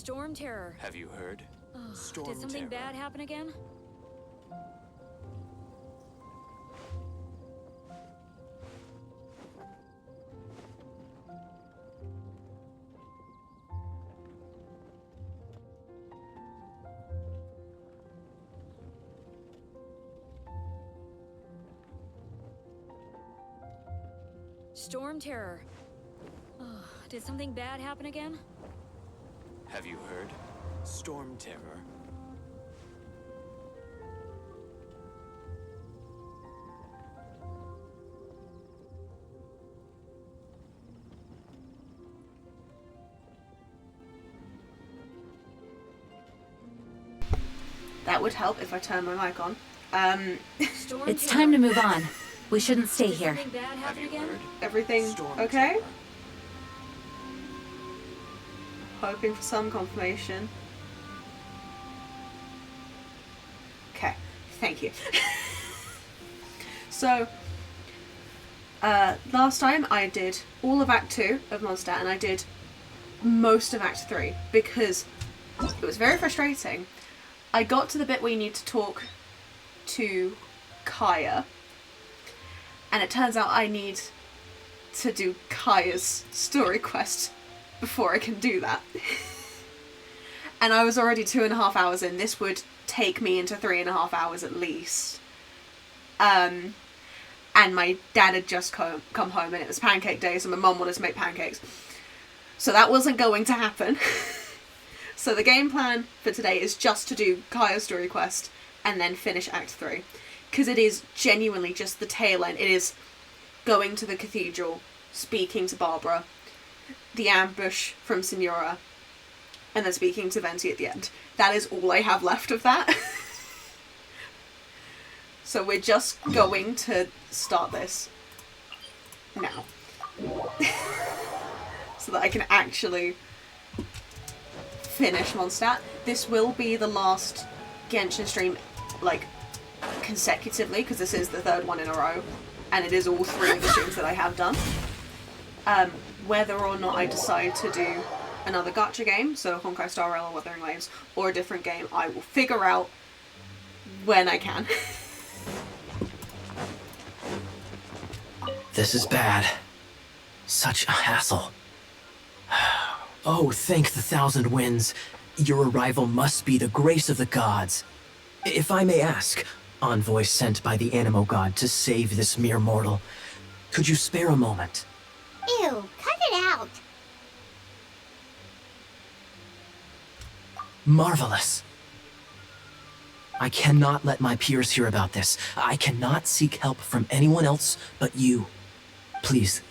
Storm terror. Have you heard? Storm Did something terror. bad happen again? Storm terror. Did something bad happen again? Have you heard? Storm terror. That would help if I turn my mic on. Storm It's terror. time to move on. We shouldn't stay Did here. something bad Have happen you again? heard? Everything Storm okay? terror. Hoping for some confirmation. Okay, thank you. So, last time I did all of Act 2 of Mondstadt and I did most of Act 3 because it was very frustrating. I got to the bit where you need to talk to Kaeya, and it turns out I need to do Kaeya's story quest before I can do that. And I was already 2.5 hours in. This would take me into 3.5 hours at least. And my dad had just come home and it was pancake day, so my mum wanted to make pancakes. So that wasn't going to happen. So the game plan for today is just to do Kaeya's story quest and then finish Act 3. Because it is genuinely just the tail end. It is going to the cathedral, speaking to Barbara, the ambush from Signora, and then speaking to Venti at the end. That is all I have left of that. So we're just going to start this now. So that I can actually finish Mondstadt. This will be the last Genshin stream, like, consecutively, because this is the third one in a row, and it is all 3 of the streams that I have done. Whether or not I decide to do another gacha game, so Honkai Star Rail or Wuthering Waves, or a different game, I will figure out when I can. This is bad. Such a hassle. Oh, thank the thousand winds. Your arrival must be the grace of the gods. If I may ask, envoy sent by the Animo god to save this mere mortal, could you spare a moment? Ew, cut it out. Marvelous. I cannot let my peers hear about this. I cannot seek help from anyone else but you. Please,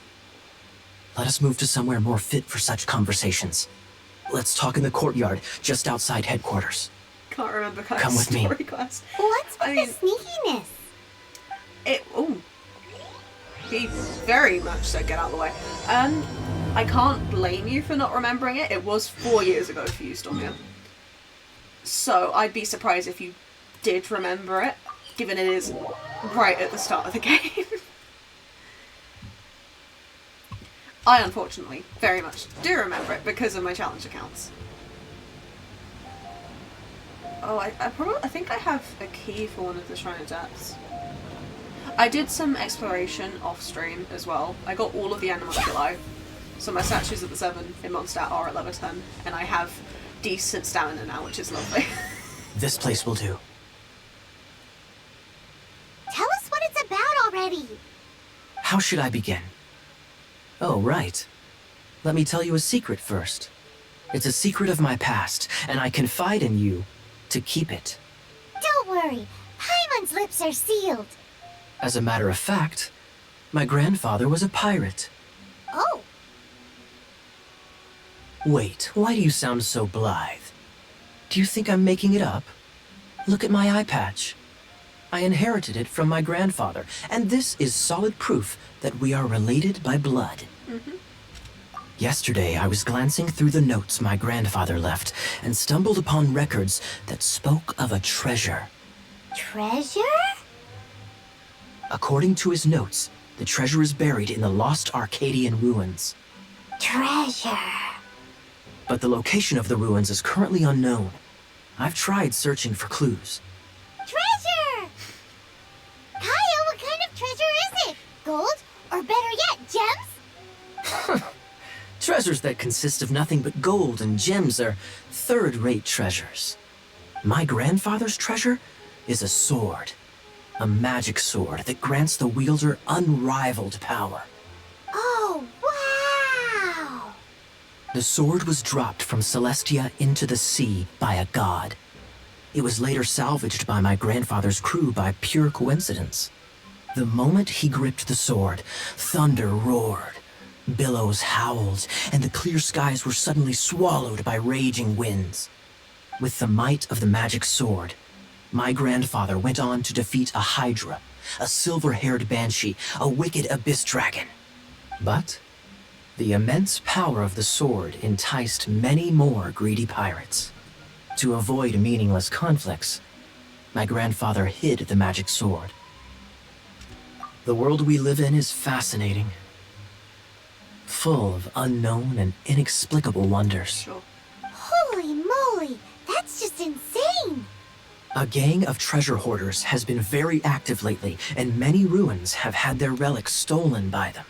let us move to somewhere more fit for such conversations. Let's talk in the courtyard, just outside headquarters. Can't remember Kaeya's Come with me. story quest. What's with I mean, the sneakiness? He very much said get out of the way. I can't blame you for not remembering it. It was 4 years ago for you, Stormia. So I'd be surprised if you did remember it, given it is right at the start of the game. I unfortunately very much do remember it because of my challenge accounts. Oh, I think I have a key for one of the Shrine of Depths. I did some exploration off stream as well. I got all of the animalculi. So my statues at the 7 in Mondstadt are at level 10, and I have decent stamina now, which is lovely. This place will do. Tell us what it's about already. How should I begin? Oh, right. Let me tell you a secret first. It's a secret of my past, and I confide in you to keep it. Don't worry, Paimon's lips are sealed. As a matter of fact, my grandfather was a pirate. Oh, Wait, why do you sound so blithe? Do you think I'm making it up? Look at my eye patch. I inherited it from my grandfather, and this is solid proof that we are related by blood. Yesterday, I was glancing through the notes my grandfather left and stumbled upon records that spoke of a treasure. treasure? According to his notes, the treasure is buried in the lost Arcadian ruins. Treasure. but the location of the ruins is currently unknown. I've tried searching for clues. Treasure! Kaeya, what kind of treasure is it? Gold? Or better yet, gems? Treasures that consist of nothing but gold and gems are third-rate treasures. My grandfather's treasure is a sword. A magic sword that grants the wielder unrivaled power. Oh, wow! The sword was dropped from Celestia into the sea by a god. It was later salvaged by my grandfather's crew by pure coincidence. The moment he gripped the sword, thunder roared, billows howled, and the clear skies were suddenly swallowed by raging winds. With the might of the magic sword, my grandfather went on to defeat a hydra, a silver-haired banshee, a wicked abyss dragon. But the immense power of the sword enticed many more greedy pirates. To avoid meaningless conflicts, my grandfather hid the magic sword. The world we live in is fascinating, full of unknown and inexplicable wonders. Sure. Holy moly, that's just insane! A gang of treasure hoarders has been very active lately, and many ruins have had their relics stolen by them.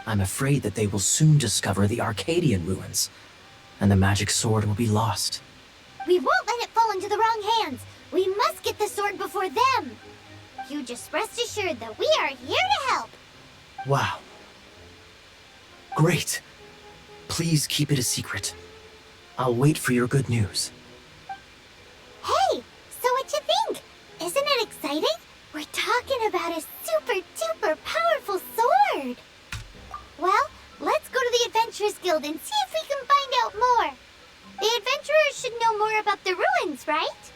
I'm afraid that they will soon discover the Arcadian ruins, and the magic sword will be lost. We won't let it fall into the wrong hands. We must get the sword before them. You just rest assured that we are here to help. Wow. Great. Please keep it a secret. I'll wait for your good news. Hey, so what you think? Isn't it exciting? We're talking about a super duper powerful sword. Well, let's go to the Adventurers Guild and see if we can find out more. The adventurers should know more about the ruins, right?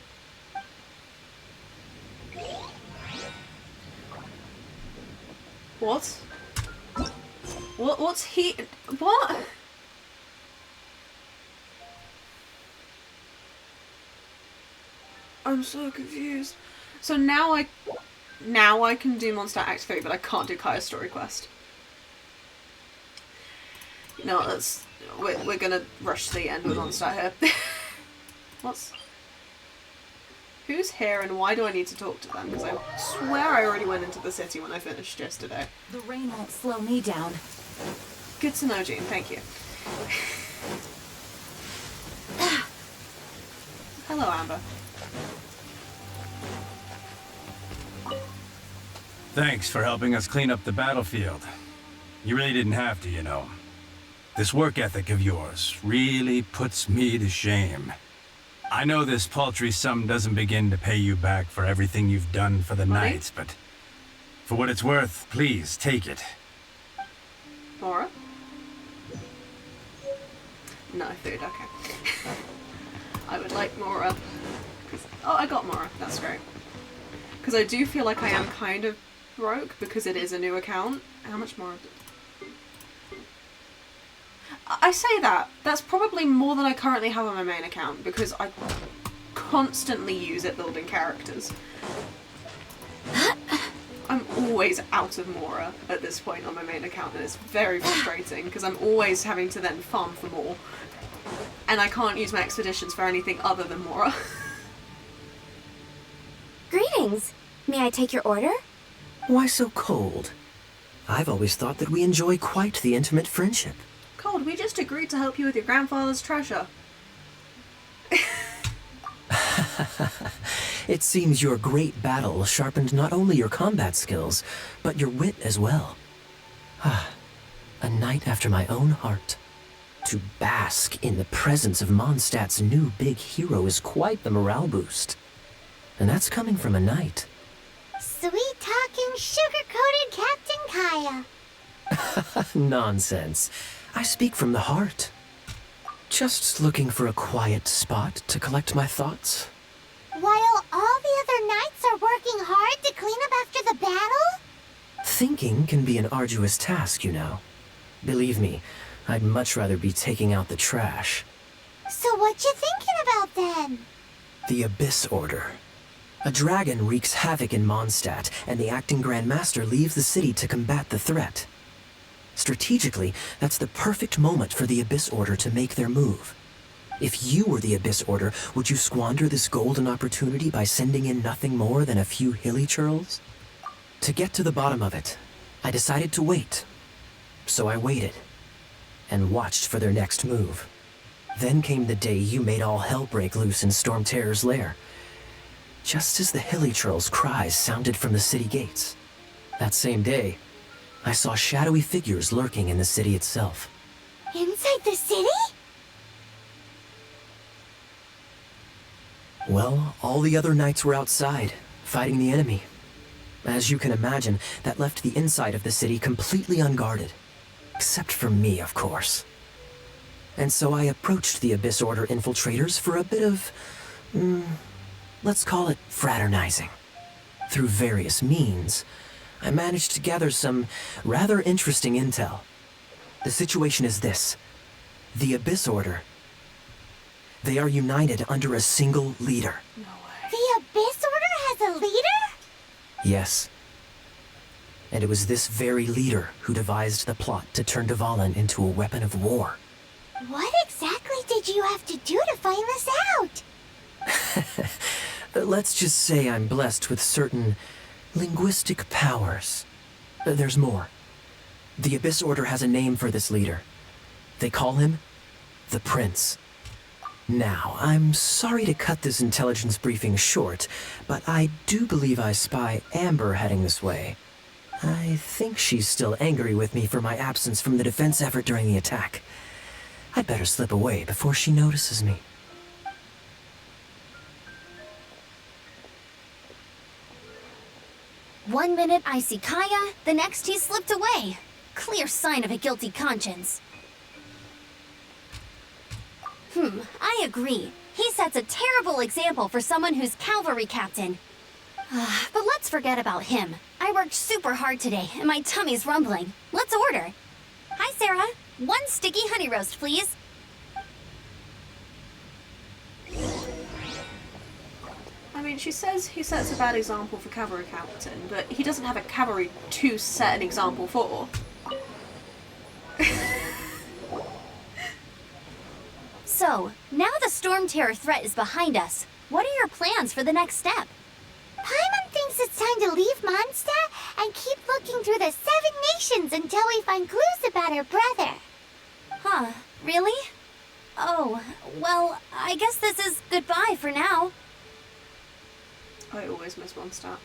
What? What's he... What? I'm so confused. So now I can do Mondstadt Act 3, but I can't do Kaeya's story quest. No, we're gonna rush to the end with Mondstadt here. Who's here and why do I need to talk to them? Because I swear I already went into the city when I finished yesterday. The rain won't slow me down. Good to know, Jean. Thank you. Hello, Amber. Thanks for helping us clean up the battlefield. You really didn't have to, you know. This work ethic of yours really puts me to shame. I know this paltry sum doesn't begin to pay you back for everything you've done for the Money? Knights, but for what it's worth, please take it. Mora? No food, okay. I would like Mora. Oh, I got Mora. That's great. Because I do feel like I am kind of broke because it is a new account. How much Mora did? I say that. That's probably more than I currently have on my main account because I constantly use it building characters. I'm always out of Mora at this point on my main account and it's very frustrating because I'm always having to then farm for more. And I can't use my expeditions for anything other than Mora. Greetings. May I take your order? Why so cold? I've always thought that we enjoy quite the intimate friendship. Cold, we just agreed to help you with your grandfather's treasure. It seems your great battle sharpened not only your combat skills, but your wit as well. A knight after my own heart. To bask in the presence of Mondstadt's new big hero is quite the morale boost. And that's coming from a knight. Sweet-talking, sugar-coated Captain Kaeya. Nonsense. I speak from the heart. Just looking for a quiet spot to collect my thoughts. While all the other knights are working hard to clean up after the battle? Thinking can be an arduous task, you know. Believe me, I'd much rather be taking out the trash. So what you thinking about then? The Abyss Order. A dragon wreaks havoc in Mondstadt, and the acting Grand Master leaves the city to combat the threat. Strategically, that's the perfect moment for the Abyss Order to make their move. If you were the Abyss Order, would you squander this golden opportunity by sending in nothing more than a few hilly churls? To get to the bottom of it, I decided to wait. So I waited, and watched for their next move. Then came the day you made all hell break loose in Storm Terror's lair. Just as the hilly churls' cries sounded from the city gates. That same day, I saw shadowy figures lurking in the city itself. Inside the city? Well, all the other knights were outside, fighting the enemy. As you can imagine, that left the inside of the city completely unguarded. Except for me, of course. And so I approached the Abyss Order infiltrators for a bit of, let's call it fraternizing. Through various means, I managed to gather some rather interesting intel. The situation is this. The Abyss Order, they are united under a single leader. No way. The Abyss Order has a leader? Yes. And it was this very leader who devised the plot to turn Dvalin into a weapon of war. What exactly did you have to do to find this out? Let's just say I'm blessed with certain linguistic powers. There's more. The Abyss Order has a name for this leader. They call him the Prince. Now, I'm sorry to cut this intelligence briefing short, but I do believe I spy Amber heading this way. I think she's still angry with me for my absence from the defense effort during the attack. I'd better slip away before she notices me. One minute I see Kaeya, the next he slipped away. Clear sign of a guilty conscience. I agree. He sets a terrible example for someone who's cavalry captain. But let's forget about him. I worked super hard today, and my tummy's rumbling. Let's order. Hi, Sarah. 1 sticky honey roast, please. I mean, she says he sets a bad example for cavalry captain, but he doesn't have a cavalry to set an example for. So, now the Storm Terror threat is behind us. What are your plans for the next step? Paimon thinks it's time to leave Mondstadt and keep looking through the 7 nations until we find clues about her brother. Huh, really? Oh, well, I guess this is goodbye for now. I always miss Mondstadt.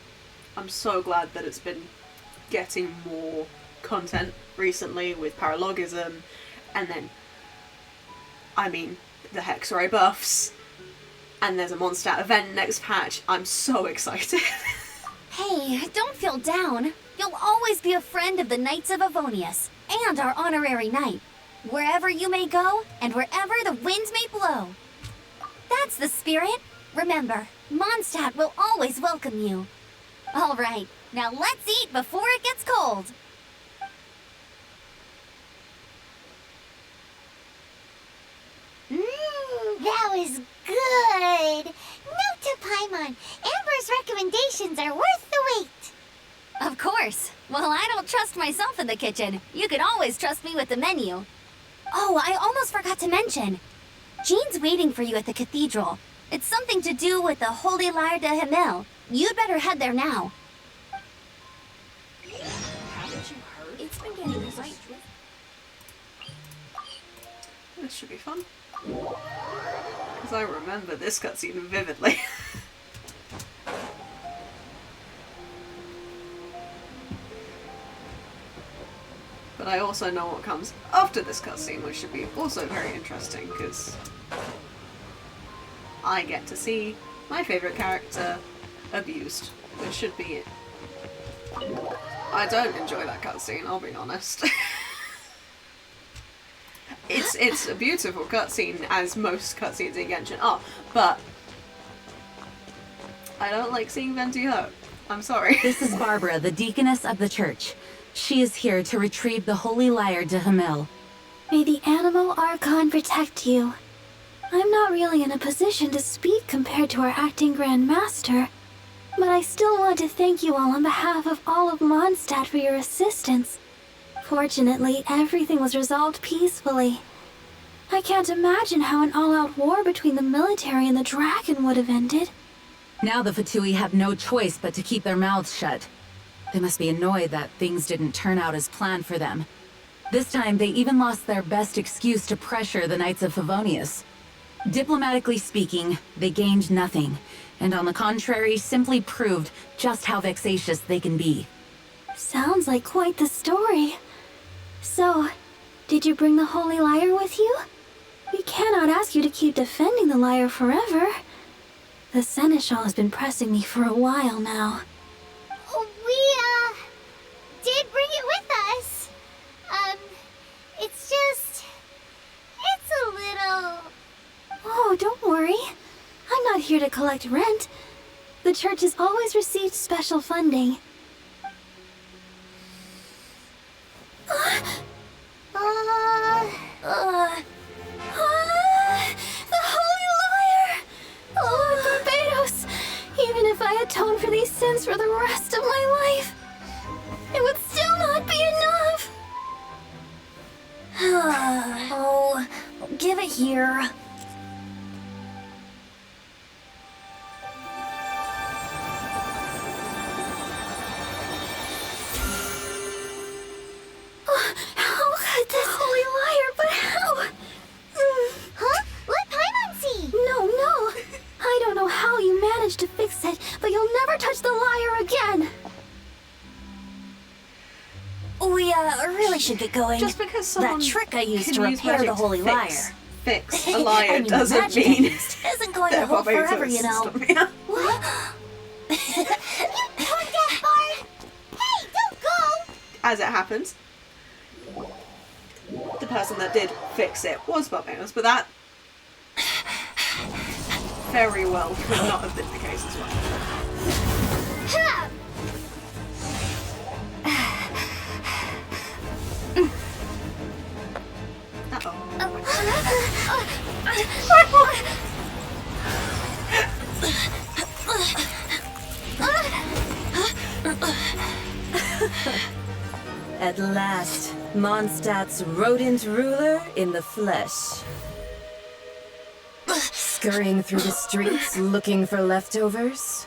I'm so glad that it's been getting more content recently with paralogism, and then, I mean, the Hexray buffs, and there's a Mondstadt event next patch. I'm so excited. Hey, don't feel down. You'll always be a friend of the Knights of Avonius, and our honorary knight. Wherever you may go, and wherever the winds may blow. That's the spirit. Remember, Mondstadt will always welcome you. All right, now let's eat before it gets cold. That was good. Note to Paimon, Amber's recommendations are worth the wait. Of course. Well, I don't trust myself in the kitchen. You can always trust me with the menu. Oh, I almost forgot to mention. Jean's waiting for you at the cathedral. It's something to do with the Holy Lyre de Himmel. You'd better head there now. Haven't you heard? It's been getting right. This should be fun. Because I remember this cutscene vividly. But I also know what comes after this cutscene, which should be also very interesting, because I get to see my favourite character abused, which should be it. I don't enjoy that cutscene, I'll be honest. It's a beautiful cutscene, as most cutscenes in Genshin are, but I don't like seeing Venti hurt. I'm sorry. This is Barbara, the deaconess of the church. She is here to retrieve the Holy Lyre de Himmel. May the Animo Archon protect you. I'm not really in a position to speak compared to our acting Grand Master, but I still want to thank you all on behalf of all of Mondstadt for your assistance. Fortunately, everything was resolved peacefully. I can't imagine how an all-out war between the military and the dragon would have ended. Now the Fatui have no choice but to keep their mouths shut. They must be annoyed that things didn't turn out as planned for them. This time, they even lost their best excuse to pressure the Knights of Favonius. Diplomatically speaking, they gained nothing, and on the contrary, simply proved just how vexatious they can be. Sounds like quite the story. So, did you bring the Holy Lyre with you? We cannot ask you to keep defending the lyre forever. The Seneschal has been pressing me for a while now. We, did bring it with us. It's just... it's a little... Oh, don't worry. I'm not here to collect rent. The church has always received special funding. The Holy Lyre! Lord Barbados! Even if I atone for these sins for the rest of my life, it would still not be enough! Oh, give it here. How could this Holy Lyre, but how? Huh? Let Paimon see! No. I don't know how you managed to fix it, but you'll never touch the lyre again! We, really should get going. Just because someone that trick I used can to use repair magic the to Holy fix Lyre. a lyre I mean, the doesn't magic I mean used isn't going to that hold Barbados forever, you know. stop me. What? Come down, Bard! Hey, don't go! As it happens, the person that did fix it was Barbados, but that very well could not have been the case as well. Ha! At last, Mondstadt's rodent ruler in the flesh. Scurrying through the streets looking for leftovers?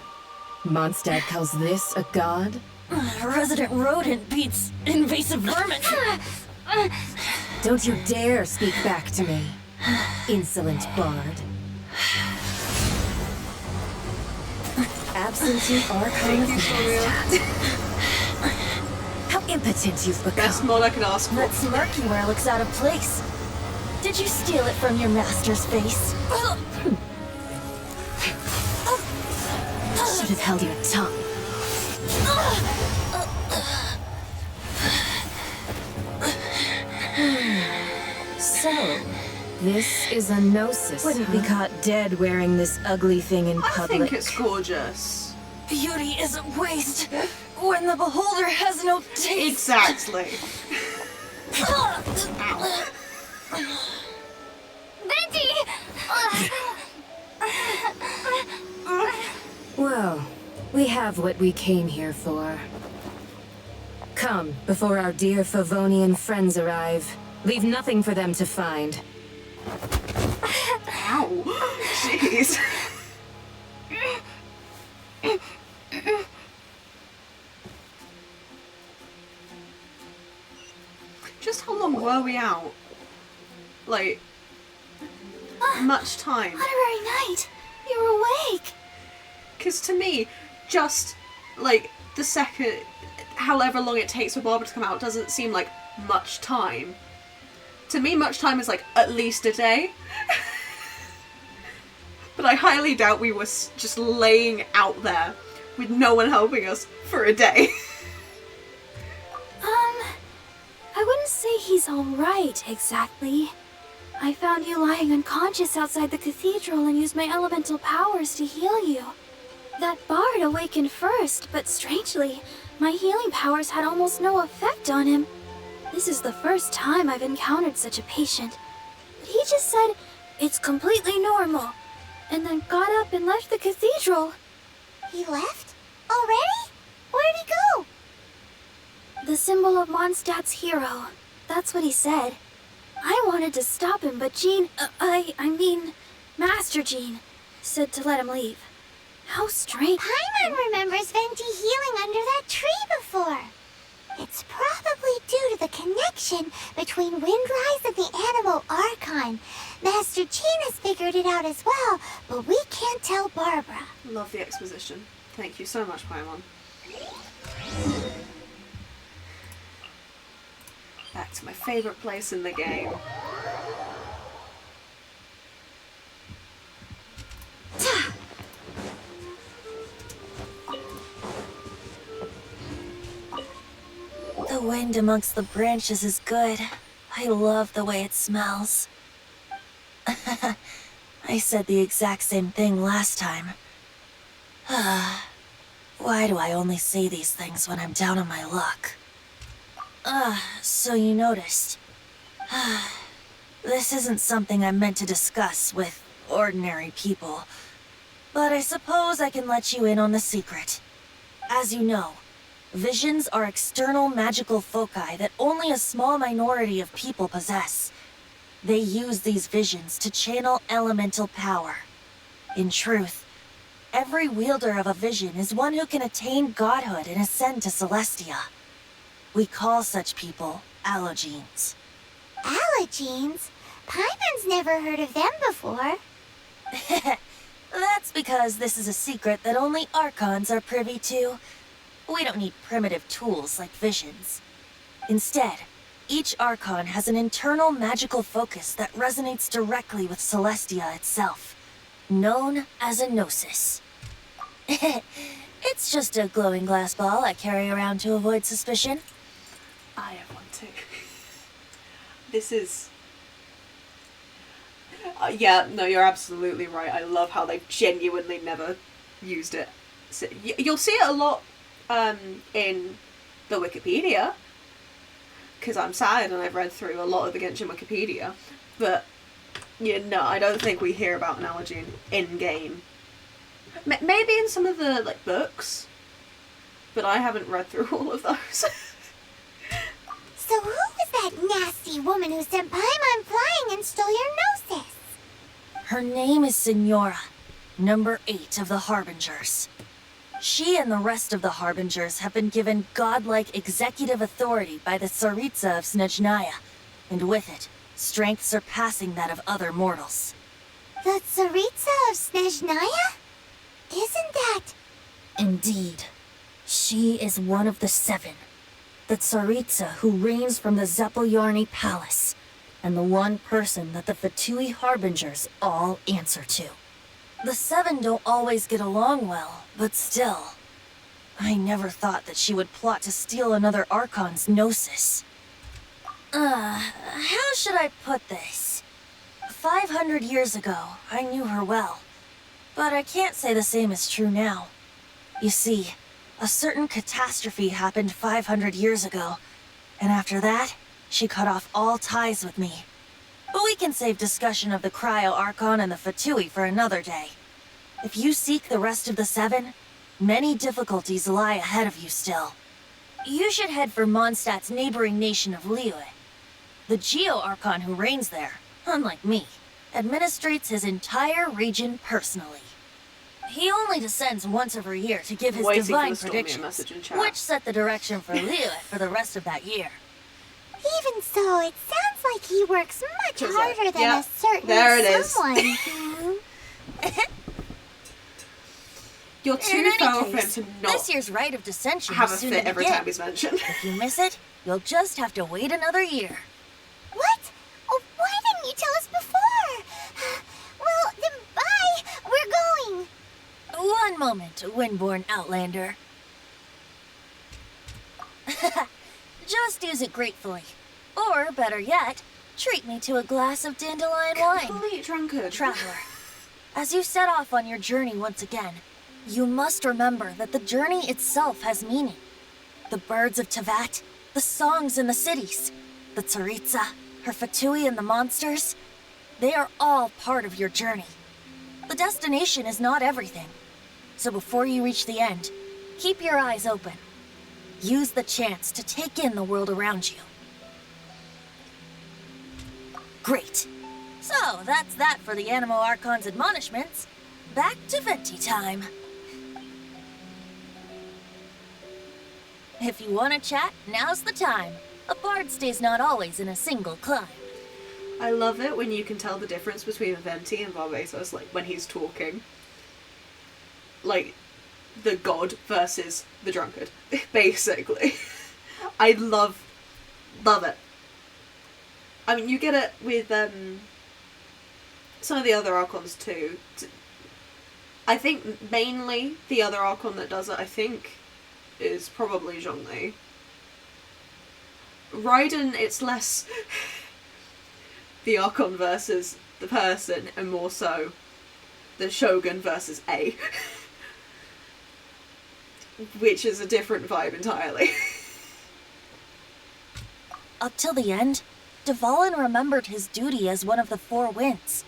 Mondstadt calls this a god? Resident rodent beats invasive vermin. Don't you dare speak back to me, insolent bard. Absentee Archon of Mondstadt. How impotent you've become. That's more I can ask for. That smirk you wear looks out of place. Did you steal it from your master's face? Should have held your tongue. So, this is a gnosis. Wouldn't be caught dead wearing this ugly thing in I public. think it's gorgeous. Beauty isn't waste when the beholder has no taste. Exactly. Venti! Well, we have what we came here for. Come, before our dear Favonian friends arrive. Leave nothing for them to find. Ow. Jeez. Just how long were we out? Like, much time. Honorary Knight, you're awake! Because to me, just, like, the second, however long it takes for Barbara to come out doesn't seem like much time. To me, much time is like at least a day. But I highly doubt we were just laying out there with no one helping us for a day. I wouldn't say he's alright, exactly. I found you lying unconscious outside the cathedral and used my elemental powers to heal you. That bard awakened first, but strangely, my healing powers had almost no effect on him. This is the first time I've encountered such a patient. But he just said, it's completely normal, and then got up and left the cathedral. He left? Already? Where'd he go? The symbol of Mondstadt's hero. That's what he said. I wanted to stop him, but Jean, I mean, Master Jean, said to let him leave. How strange. Paimon remembers Venti healing under that tree before. It's probably due to the connection between Windrise and the Animal Archon. Master Jean has figured it out as well, but we can't tell Barbara. Love the exposition. Thank you so much, Paimon. Back to my favourite place in the game. The wind amongst the branches is good. I love the way it smells. I said the exact same thing last time. Why do I only say these things when I'm down on my luck? So you noticed. This isn't something I'm meant to discuss with ordinary people, but I suppose I can let you in on the secret. As you know, visions are external magical foci that only a small minority of people possess. They use these visions to channel elemental power. In truth, every wielder of a vision is one who can attain godhood and ascend to Celestia. We call such people allogenes. Allogenes? Paimon's never heard of them before. That's because this is a secret that only Archons are privy to. We don't need primitive tools like visions. Instead, each Archon has an internal magical focus that resonates directly with Celestia itself, known as a gnosis. It's just a glowing glass ball I carry around to avoid suspicion. I have one too. This is... yeah, no, you're absolutely right. I love how they've genuinely never used it. So, you'll see it a lot in the Wikipedia, because I'm sad and I've read through a lot of the Genshin Wikipedia, but yeah, no, I don't think we hear about an allogene in-game. Maybe in some of the like books, but I haven't read through all of those. So who was that nasty woman who sent Paimon flying and stole your gnosis? Her name is Signora, number 8 of the Harbingers. She and the rest of the Harbingers have been given godlike executive authority by the Tsaritsa of Snezhnaya, and with it, strength surpassing that of other mortals. The Tsaritsa of Snezhnaya? Isn't that... Indeed. She is one of the 7. The Tsaritsa who reigns from the Zepoyarni Palace, and the one person that the Fatui Harbingers all answer to. The 7 don't always get along well, but still. I never thought that she would plot to steal another Archon's gnosis. How should I put this? 500 years ago, I knew her well. But I can't say the same is true now. You see, a certain catastrophe happened 500 years ago, and after that, she cut off all ties with me. But we can save discussion of the Cryo Archon and the Fatui for another day. If you seek the rest of the 7, many difficulties lie ahead of you still. You should head for Mondstadt's neighboring nation of Liyue. The Geo-Archon who reigns there, unlike me, administrates his entire region personally. He only descends once every year to give his divine predictions, which set the direction for Liyue for the rest of that year. Even so, it sounds like he works much harder than a certain someone. You're too thorough for him to not this year's Rite of Dissension have a soon fit every begin. time he's mentioned. If you miss it, you'll just have to wait another year. What? Oh, why didn't you tell us before? Well, then bye! We're going! One moment, Windborn Outlander. Just use it gratefully. Or, better yet, treat me to a glass of dandelion wine. Complete drunkard. Traveler, as you set off on your journey once again, you must remember that the journey itself has meaning. The birds of Tevat, the songs in the cities, the Tsaritsa, her Fatui and the monsters, they are all part of your journey. The destination is not everything. So before you reach the end, keep your eyes open. Use the chance to take in the world around you. Great. So, that's that for the Animo Archon's admonishments. Back to Venti time. If you want to chat, now's the time. A bard stays not always in a single climb. I love it when you can tell the difference between Venti and Barbatos, like when he's talking. Like, the god versus the drunkard, basically. I love it. I mean, you get it with some of the other Archons too. I think mainly the other Archon that does it, I think, is probably Zhongli. Raiden, it's less the Archon versus the person, and more so the Shogun versus A. Which is a different vibe entirely. Up till the end, Dvalin remembered his duty as one of the Four Winds.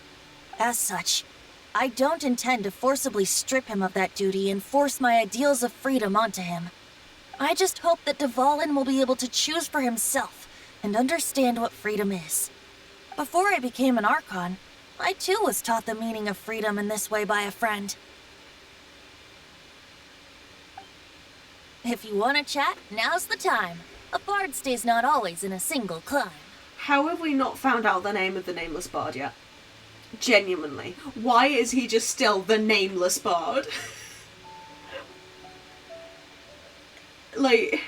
As such, I don't intend to forcibly strip him of that duty and force my ideals of freedom onto him. I just hope that Dvalin will be able to choose for himself and understand what freedom is. Before I became an Archon, I too was taught the meaning of freedom in this way by a friend. If you want to chat, now's the time. A bard stays not always in a single climb. How have we not found out the name of the nameless bard yet? Genuinely. Why is he just still the nameless bard? Like...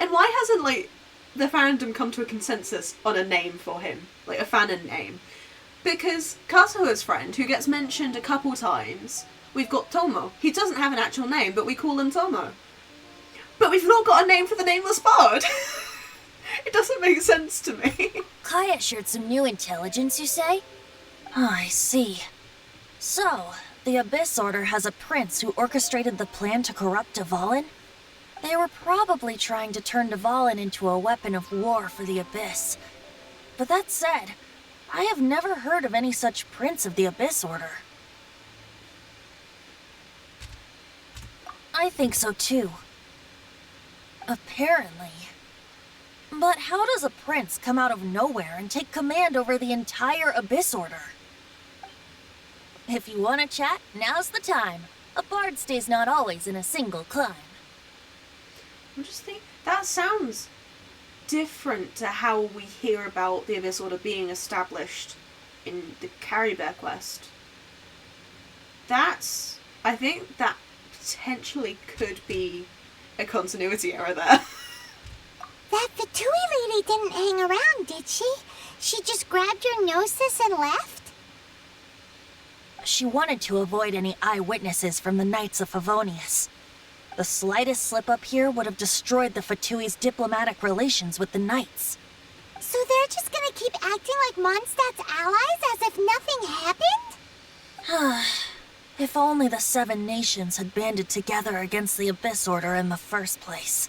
And why hasn't, like, the fandom come to a consensus on a name for him? Like, a fanon name? Because Kasuha's friend, who gets mentioned a couple times, we've got Tomo. He doesn't have an actual name, but we call him Tomo. But we've not got a name for the nameless bard. It doesn't make sense to me. Kaeya shared some new intelligence, you say? Oh, I see. So, the Abyss Order has a prince who orchestrated the plan to corrupt Dvalin? They were probably trying to turn Dvalin into a weapon of war for the Abyss. But that said, I have never heard of any such prince of the Abyss Order. I think so too. Apparently. But how does a prince come out of nowhere and take command over the entire Abyss Order? If you want to chat, now's the time. A bard stays not always in a single climb. I'm just thinking, that sounds different to how we hear about the Abyss Order being established in the Caribou quest. I think that potentially could be a continuity error there. That Fatui lady didn't hang around, did she? She just grabbed your gnosis and left? She wanted to avoid any eyewitnesses from the Knights of Favonius. The slightest slip-up here would have destroyed the Fatui's diplomatic relations with the Knights. So they're just gonna keep acting like Mondstadt's allies as if nothing happened? If only the Seven Nations had banded together against the Abyss Order in the first place.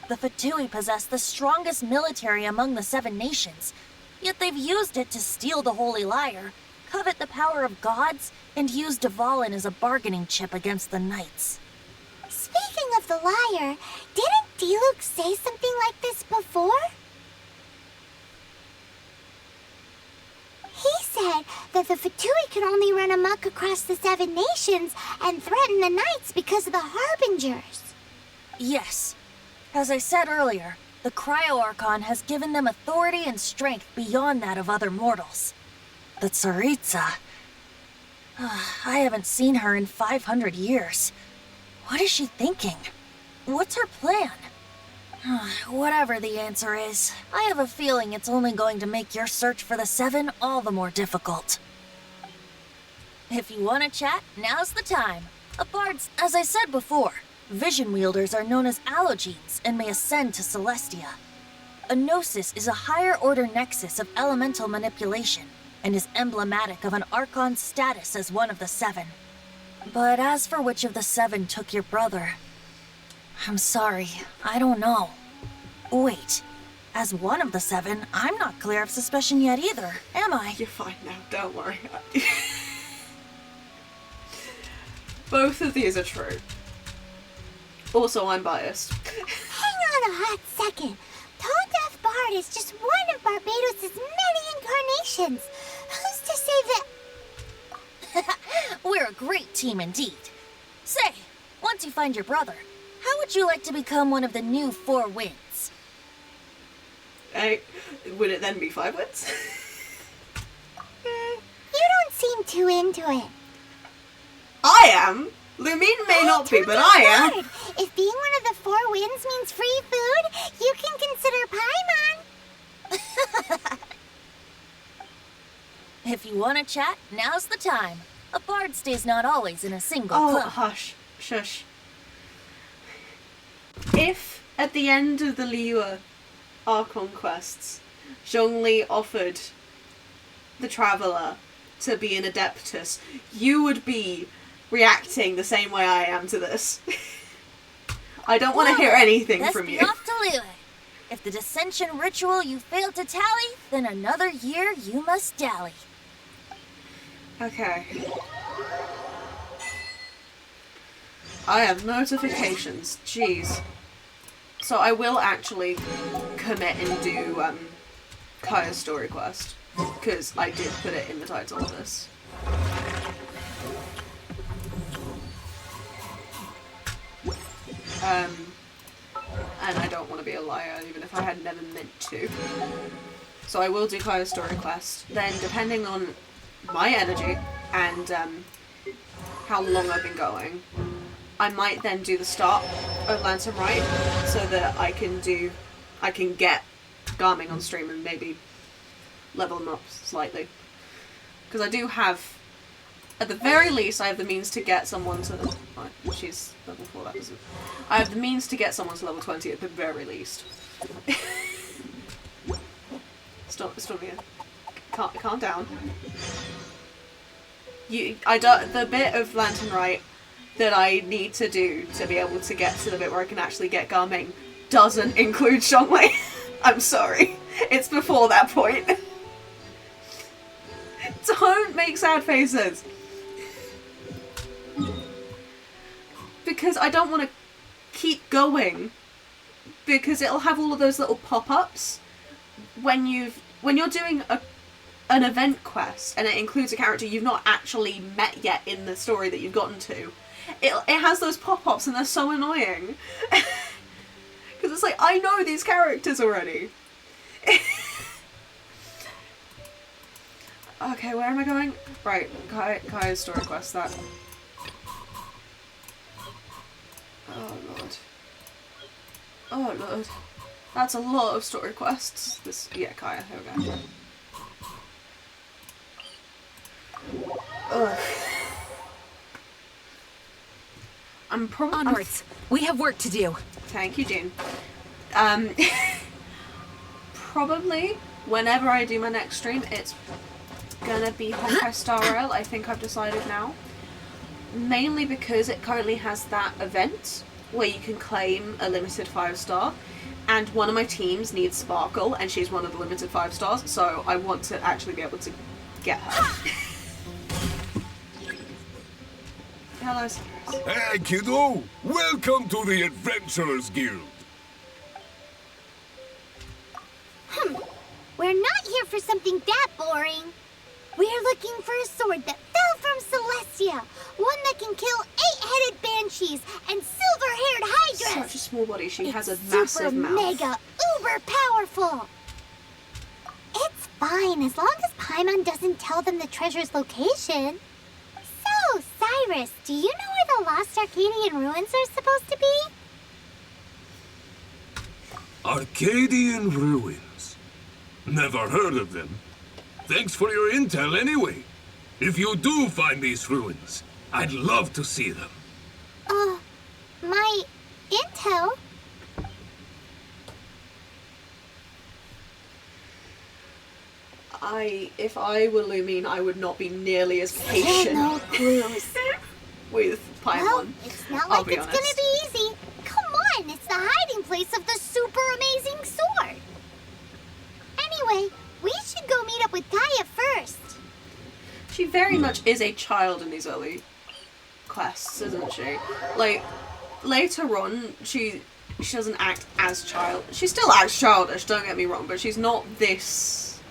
The Fatui possess the strongest military among the Seven Nations, yet they've used it to steal the Holy Lyre, covet the power of gods, and use Dvalin as a bargaining chip against the Knights. Speaking of the lyre, didn't Diluc say something like this before? He said that the Fatui could only run amok across the Seven Nations and threaten the Knights because of the Harbingers. Yes. As I said earlier, the Cryo-Archon has given them authority and strength beyond that of other mortals. The Tsaritsa... I haven't seen her in 500 years. What is she thinking? What's her plan? Whatever the answer is, I have a feeling it's only going to make your search for the Seven all the more difficult. If you want to chat, now's the time. As I said before, vision wielders are known as allogenes and may ascend to Celestia. A gnosis is a higher-order nexus of elemental manipulation and is emblematic of an Archon's status as one of the Seven. But as for which of the Seven took your brother, I'm sorry, I don't know. Wait, as one of the Seven, I'm not clear of suspicion yet either, am I? You're fine now, don't worry. Both of these are true. Also, I'm biased. Hang on a hot second. Tone Deaf Bard is just one of Barbados' many incarnations. Who's to say that? We're a great team indeed. Say, once you find your brother, how would you like to become one of the new 4 winds? Would it then be 5 winds? You don't seem too into it. I am. Lumine may not be, but I am. Lord, if being one of the 4 winds means free food, you can consider Paimon. If you want to chat, now's the time. A bard stays not always in a single Oh, club. hush. Shush. If, at the end of the Liyue Archon quests, Zhongli offered the Traveller to be an Adeptus, you would be reacting the same way I am to this. I don't want to hear anything Let's from be you. off to Liyue. If the Dissension ritual you failed to tally, then another year you must dally. Okay. I have notifications. Jeez. So I will actually commit and do Kaeya's story quest, because I did put it in the title of this. And I don't want to be a liar, even if I had never meant to. So I will do Kaeya's story quest. Then, depending on my energy and how long I've been going, I might then do the start of Lantern Rite, so that I can get Garming on stream and maybe level them up slightly. Because I do have, at the very least, I have the means to get someone to, she's level 4, that doesn't, I have the means to get someone to level 20 at the very least. Stop here. Calm down. The bit of Lantern Rite that I need to do to be able to get to the bit where I can actually get Garming doesn't include Zhongli. I'm sorry. It's before that point. Don't make sad faces. Because I don't want to keep going. Because it'll have all of those little pop-ups when you're doing an event quest and it includes a character you've not actually met yet in the story that you've gotten to. It has those pop-ups and they're so annoying. Because it's like, I know these characters already. Okay, where am I going? Right, Kaeya's story quest, that. Oh lord. Oh lord. That's a lot of story quests. Yeah, Kaeya, here we go. Ugh. I'm probably... Onwards. We have work to do. Thank you, Jean. Probably, whenever I do my next stream, it's gonna be Honkai Star Rail, I think I've decided now. Mainly because it currently has that event where you can claim a limited 5-star, and one of my teams needs Sparkle, and she's one of the limited 5-stars, so I want to actually be able to get her. Hello, Cyrus. Hey, kiddo! Welcome to the Adventurers Guild! We're not here for something that boring. We're looking for a sword that fell from Celestia. One that can kill 8-headed banshees and silver-haired hydras. Such a small body, she has a It's massive super mouth. mega uber powerful. It's fine as long as Paimon doesn't tell them the treasure's location. So, Cyrus, do you know where the lost Arcadian ruins are supposed to be? Arcadian Ruins. Never heard of them. Thanks for your intel anyway. If you do find these ruins, I'd love to see them. My intel? If I were Lumine, I would not be nearly as patient No clues. with Paimon. Well, it's not I'll like be it's honest. gonna be easy. Come on, it's the hiding place of the super amazing sword. Anyway, we should go meet up with Kaeya first. She very much is a child in these early quests, isn't she? Like, later on, she doesn't act as child. She still acts childish, don't get me wrong, but she's not this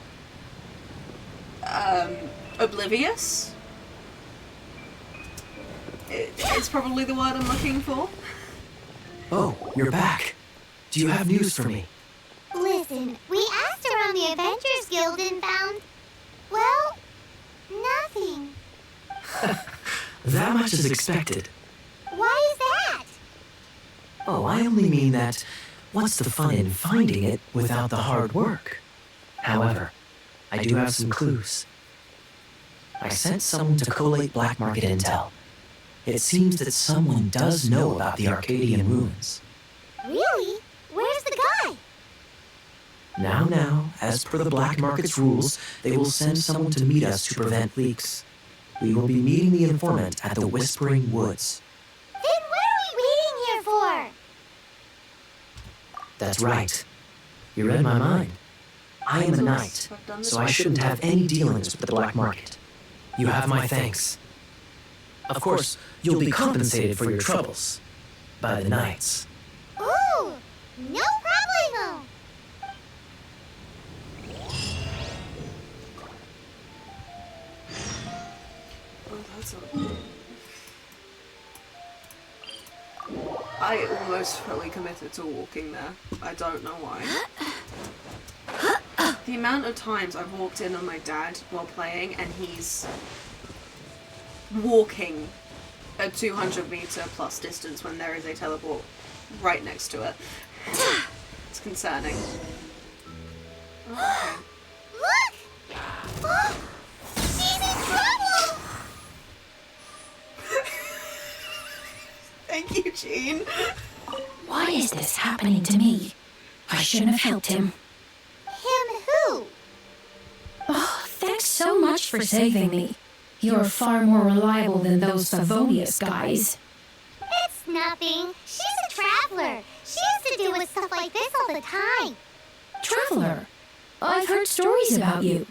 oblivious. It's probably the word I'm looking for. Oh, you're back. Do you have news for me? Listen, we asked around the Adventurers Guild and found, well, nothing. That much is expected. Why is that? Oh, I only mean that what's the fun in finding it without the hard work? However, I do have some clues. I sent someone to collate black market intel. It seems that someone does know about the Arcadian ruins. Really? Where's the guy? Now, as per the black market's rules, they will send someone to meet us to prevent leaks. We will be meeting the informant at the Whispering Woods. Then what are we waiting here for? That's right. You read my mind. I am a knight, so I shouldn't have any dealings with the black market. You have my thanks. Of course, you'll be compensated for your troubles by the knights. Ooh, no problemo. Oh, that's I almost fully committed to walking there. I don't know why. The amount of times I've walked in on my dad while playing and he's walking a 200 meter plus distance when there is a teleport right next to it. It's concerning. Okay. Look! Oh, she's in trouble! Thank you, Jean. Why is this happening to me? I shouldn't have helped him. Him who? Oh, thanks so much for saving me. You're far more reliable than those Favonius guys. It's nothing. She's a traveler. She used to deal with stuff like this all the time. Traveler? I've heard stories about you.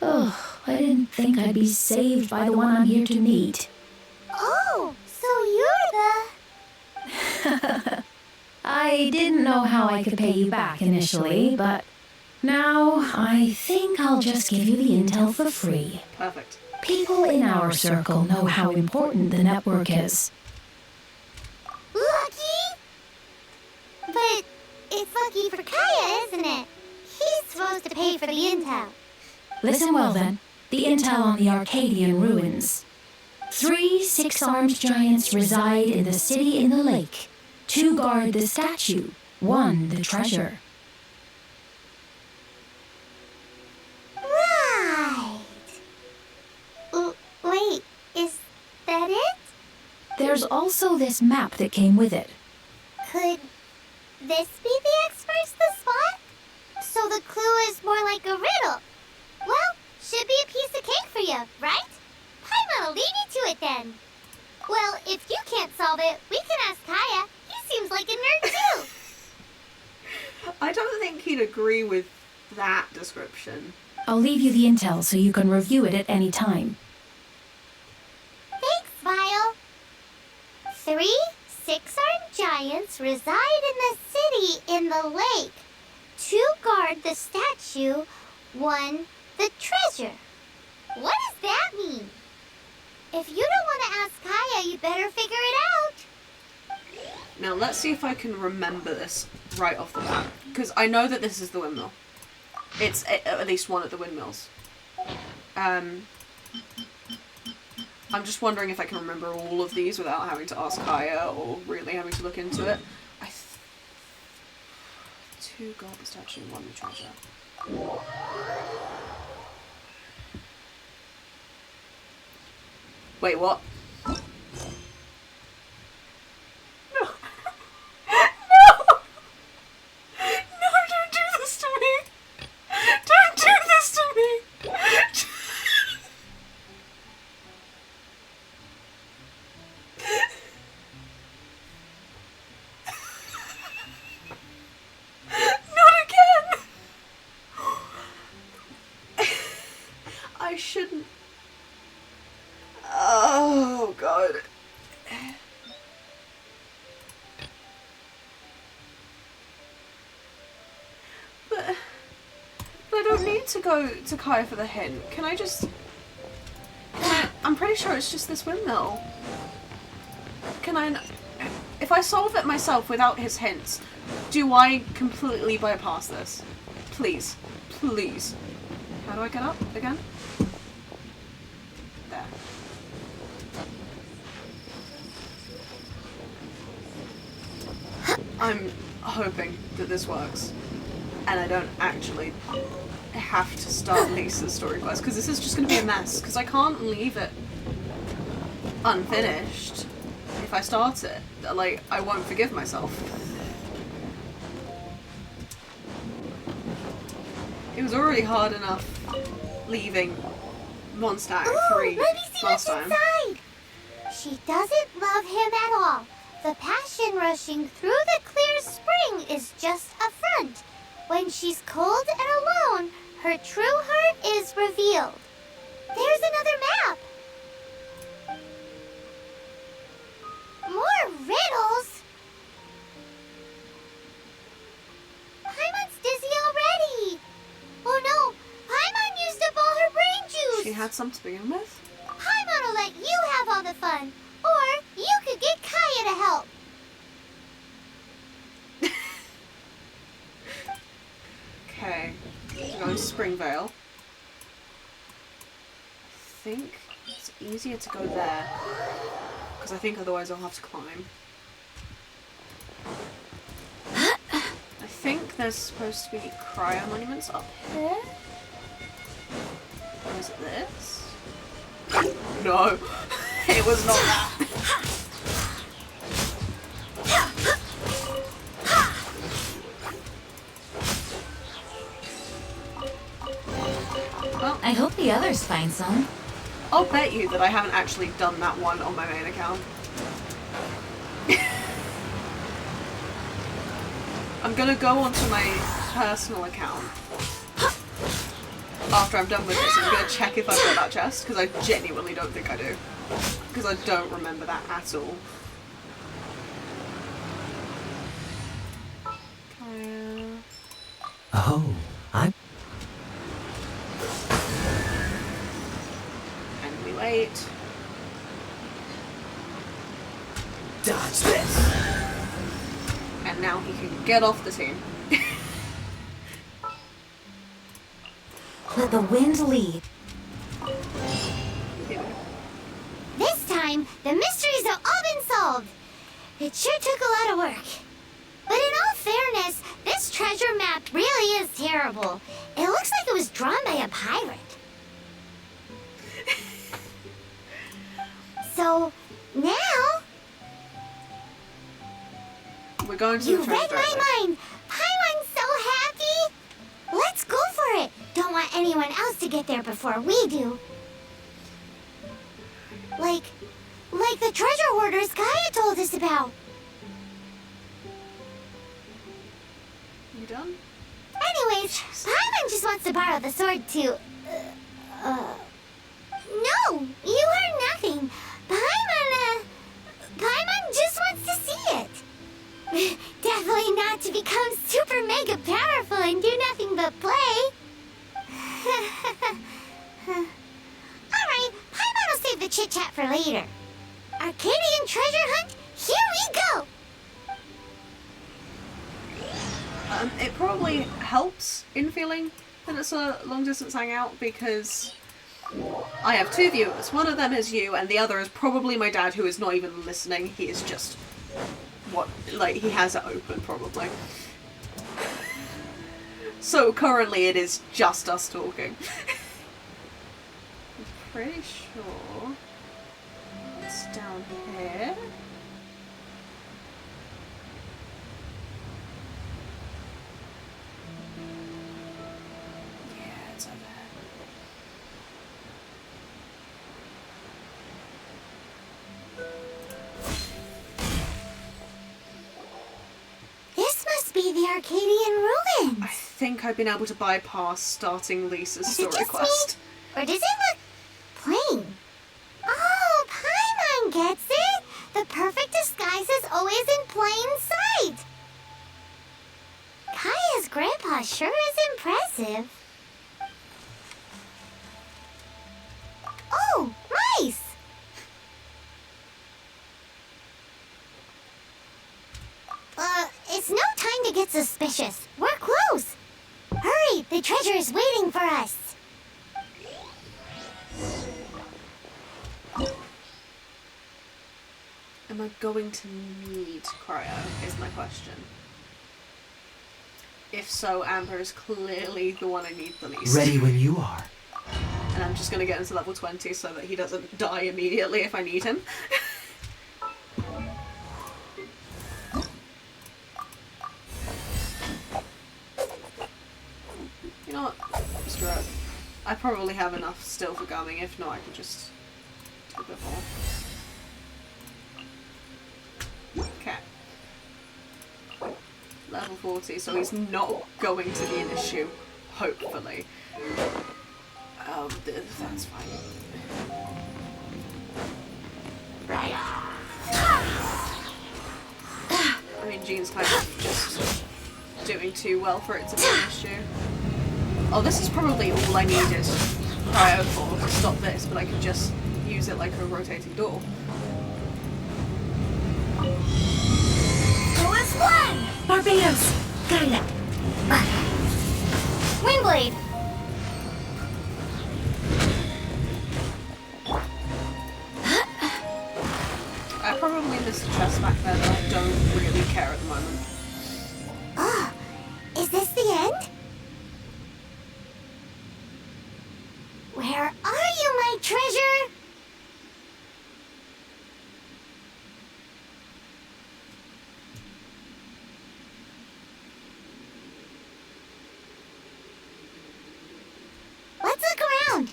Oh, I didn't think I'd be saved by the one I'm here to meet. Oh, so you're the... I didn't know how I could pay you back initially, but now I think I'll just give you the intel for free. Perfect. People in our circle know how important the network is. Lucky? But it's lucky for Kaeya, isn't it? He's supposed to pay for the intel. Listen well then. The intel on the Arcadian ruins. 3 six-armed giants reside in the city in the lake. 2 guard the statue, 1 the treasure. Right. Wait, is that it? There's also this map that came with it. Could this be the expert's the spot? So the clue is more like a riddle. Well, should be a piece of cake for you, right? I'll leave you to it then. Well, if you can't solve it, we can ask Kaeya. He seems like a nerd too. I don't think he'd agree with that description. I'll leave you the intel so you can review it at any time. Thanks, Vile. 3 six-armed giants reside in the city in the lake. 2 guard the statue, 1 the treasure. What does that mean? If you don't want to ask Kaeya, you better figure it out. Now let's see if I can remember this right off the bat. Because I know that this is the windmill. It's at least one of the windmills. I'm just wondering if I can remember all of these without having to ask Kaeya or really having to look into it. 2 gold the statue, 1 the treasure. Wait, what? No! No! No, don't do this to me! Don't do this to me! Not again! I shouldn't. Oh, God. But I don't need need to go to Kaeya for the hint. Can I just... I'm pretty sure it's just this windmill. Can I... If I solve it myself without his hints, do I completely bypass this? Please. Please. How do I get up again? There. I'm hoping that this works. And I don't actually have to start Lisa's story quest, because this is just going to be a mess, because I can't leave it unfinished. If I start it, like, I won't forgive myself. It was already hard enough leaving Mondstadt 3 last time. Inside. She doesn't love him at all. The passion rushing through the clear spring is just a front. When she's cold and alone, her true heart is revealed. There's another map. More riddles? Paimon's dizzy already. Oh no, Paimon used up all her brain juice. She had some to begin with. Paimon will let you have all the fun. Or you could get Kaeya to help. Okay, we're going to Springvale. I think it's easier to go there, because I think otherwise I'll have to climb. I think there's supposed to be cryo monuments up here. Or is it this? No, it was not that. Well, I hope the others find some. I'll bet you that I haven't actually done that one on my main account. I'm gonna go onto my personal account after I'm done with this. I'm gonna check if I've got that chest, because I genuinely don't think I do. Because I don't remember that at all. Oh, I'm... And we wait. Dodge this! And now he can get off the team. Let the wind lead. This time, the mysteries have all been solved. It sure took a lot of work. But in all fairness, this treasure map really is terrible. It looks like it was drawn by a pirate. So, now... We're going to You the read treasure my mind! Paimon's so happy! Let's go for it! Don't want anyone else to get there before we do. Like the treasure hoarders Kaeya told us about. You done? Anyways, Paimon just wants to borrow the sword to... No, you heard nothing. Paimon just wants to see it. Definitely not to become super mega powerful and do nothing but play. Alright, Paimon will save the chit-chat for later. Arcadian treasure hunt, here we go! It probably helps in feeling that it's a long-distance hangout, because I have two viewers. One of them is you, and the other is probably my dad, who is not even listening. He is just... he has it open, probably. So currently it is just us talking. I'm pretty sure it's down here. Yeah, it's over there. This must be the Arcadian ruins. I think I've been able to bypass starting Lisa's Is it story just quest. me? Or does it look plain? Oh, Paimon gets it! The perfect disguise is always in plain sight! Kaeya's grandpa sure is impressive. place! It's no time to get suspicious. We're close. Hurry, the treasure is waiting for us. Am I going to need cryo, is my question. If so, Amber is clearly the one I need the least. Ready when you are. And I'm just going to get into level 20 so that he doesn't die immediately if I need him. You know what? Screw it. I probably have enough still for gumming. If not, I could just do a bit more. Okay. Level 40, so he's not going to be an issue, hopefully. That's fine. I mean, Jean's kind of just doing too well for it to be an issue. Oh, this is probably all I needed cryo for to stop this, but I could just use it like a rotating door. Who is one? Barbados! Kaeya! Windblade! I probably missed a chest back there, but I don't really care at the moment. Ah, is this the end? Where are you, my treasure? Let's look around.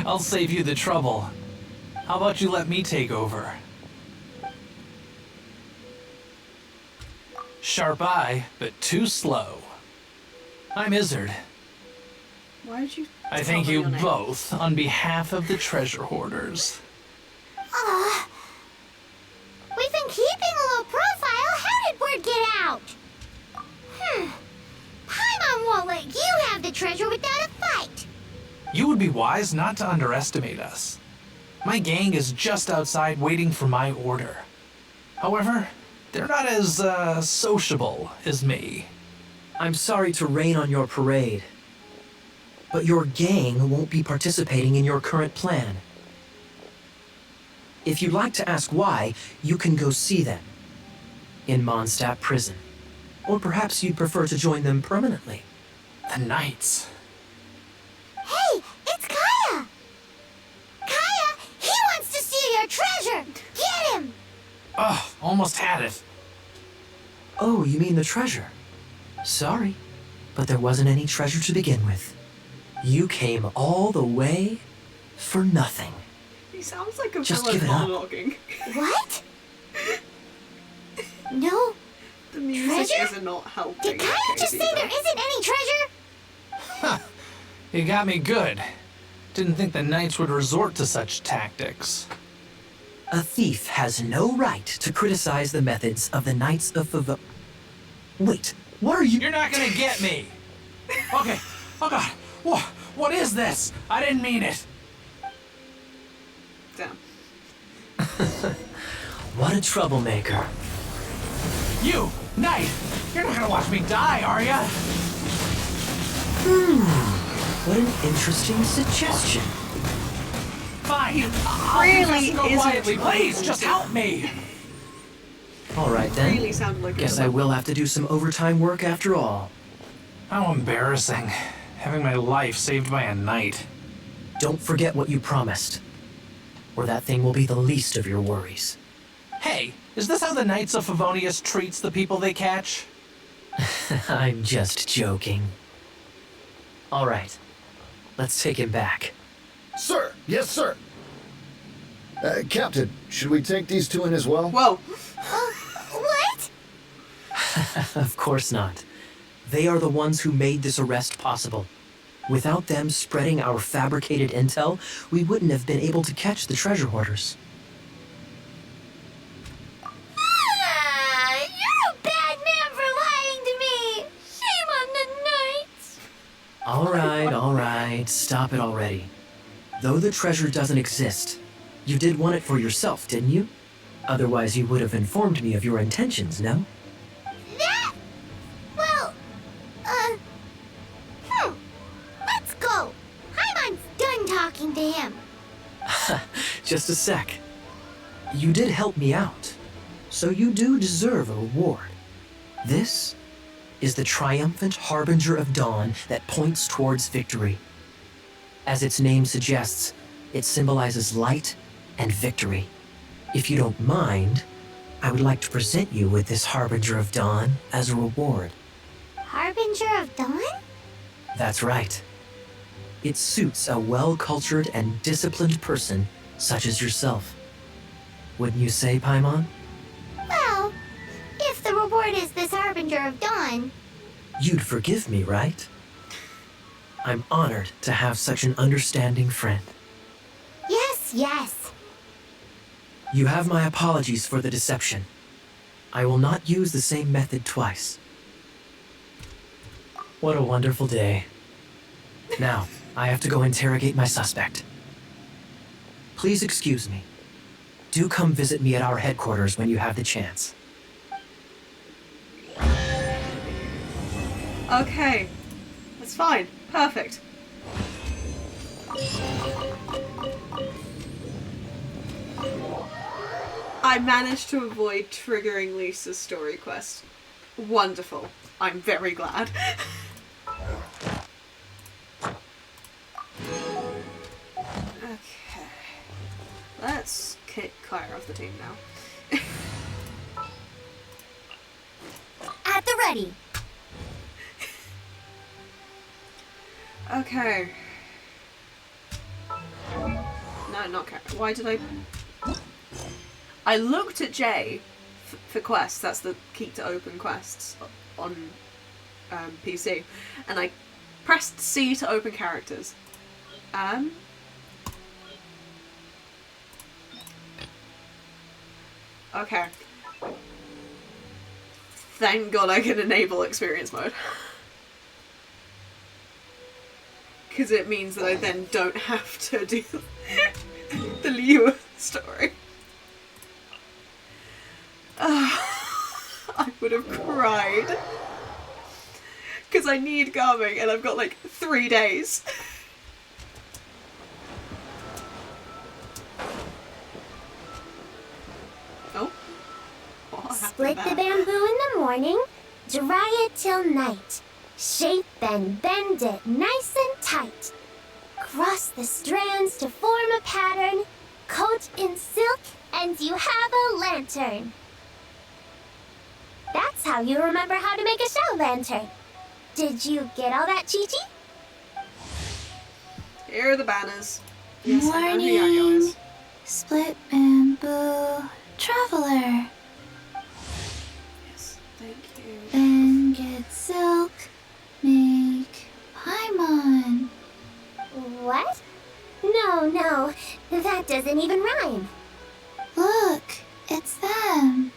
I'll save you the trouble. How about you let me take over? Sharp eye, but too slow. I'm Izzard. Why did you I thank you both on behalf of the treasure hoarders. We've been keeping a low profile. How did word get out? Paimon won't let you have the treasure without a fight. You would be wise not to underestimate us. My gang is just outside waiting for my order. However, they're not as, sociable as me. I'm sorry to rain on your parade, but your gang won't be participating in your current plan. If you'd like to ask why, you can go see them in Mondstadt prison. Or perhaps you'd prefer to join them permanently. The Knights. Hey, it's Kaeya! Kaeya, he wants to steal your treasure! Get him! Ugh, almost had it. Oh, you mean the treasure? Sorry, but there wasn't any treasure to begin with. You came all the way for nothing. He sounds like a Just villain give it up. monologuing. What? No. The music Treasure? is not helping. Did Kaeya just say there isn't any treasure? Huh. You got me good. Didn't think the Knights would resort to such tactics. A thief has no right to criticize the methods of the Knights of Favo... Wait, what are you... You're not gonna get me! Okay. Oh god. What is this? I didn't mean it. Damn. What a troublemaker. You, Knight! You're not gonna watch me die, are ya? What an interesting suggestion. Fine. I'll Really just go isn't quietly, please. trying Just to. help me. All right then. Really sounded like a Guess I villain. will have to do some overtime work after all. How embarrassing. Having my life saved by a knight. Don't forget what you promised, or that thing will be the least of your worries. Hey, is this how the Knights of Favonius treats the people they catch? I'm just joking. All right, let's take him back. Sir! Yes, sir! Captain, should we take these two in as well? Whoa. What? Of course not. They are the ones who made this arrest possible. Without them spreading our fabricated intel, we wouldn't have been able to catch the treasure hoarders. You're a bad man for lying to me! Shame on the Knights! All right, all right. Right, stop it already. Though the treasure doesn't exist, you did want it for yourself, didn't you? Otherwise, you would have informed me of your intentions, no? That? Well, let's go. Paimon's done talking to him. Just a sec. You did help me out, so you do deserve a reward. This is the triumphant harbinger of dawn that points towards victory. As its name suggests, it symbolizes light and victory. If you don't mind, I would like to present you with this harbinger of dawn as a reward. Harbinger of Dawn? That's right. It suits a well-cultured and disciplined person such as yourself. Wouldn't you say, Paimon? Well, if the reward is this Harbinger of Dawn. You'd forgive me, right? I'm honored to have such an understanding friend. Yes, yes. You have my apologies for the deception. I will not use the same method twice. What a wonderful day. Now, I have to go interrogate my suspect. Please excuse me. Do come visit me at our headquarters when you have the chance. Okay. That's fine. Perfect. I managed to avoid triggering Lisa's story quest. Wonderful. I'm very glad. Okay. Let's kick Kaeya off the team now. At the ready. Okay. No, not Kaeya. Why did I looked at J for quests. That's the key to open quests on PC, and I pressed C to open characters. Okay. Thank God I can enable experience mode. Because it means that I then don't have to do the Liu story. I would have cried. Because I need Garming and I've got like 3 days. Oh. Split the bamboo in the morning, dry it till night. Shape and bend it nice and tight. Cross the strands to form a pattern, coat in silk, and you have a lantern. That's how you remember how to make a shell lantern. Did you get all that, Chi-Chi? Here are the banners. Yes, I know who Yayo is. Split bamboo traveler. Yes, thank you. Then get silk. Make Paimon. What? No, that doesn't even rhyme. Look, it's them.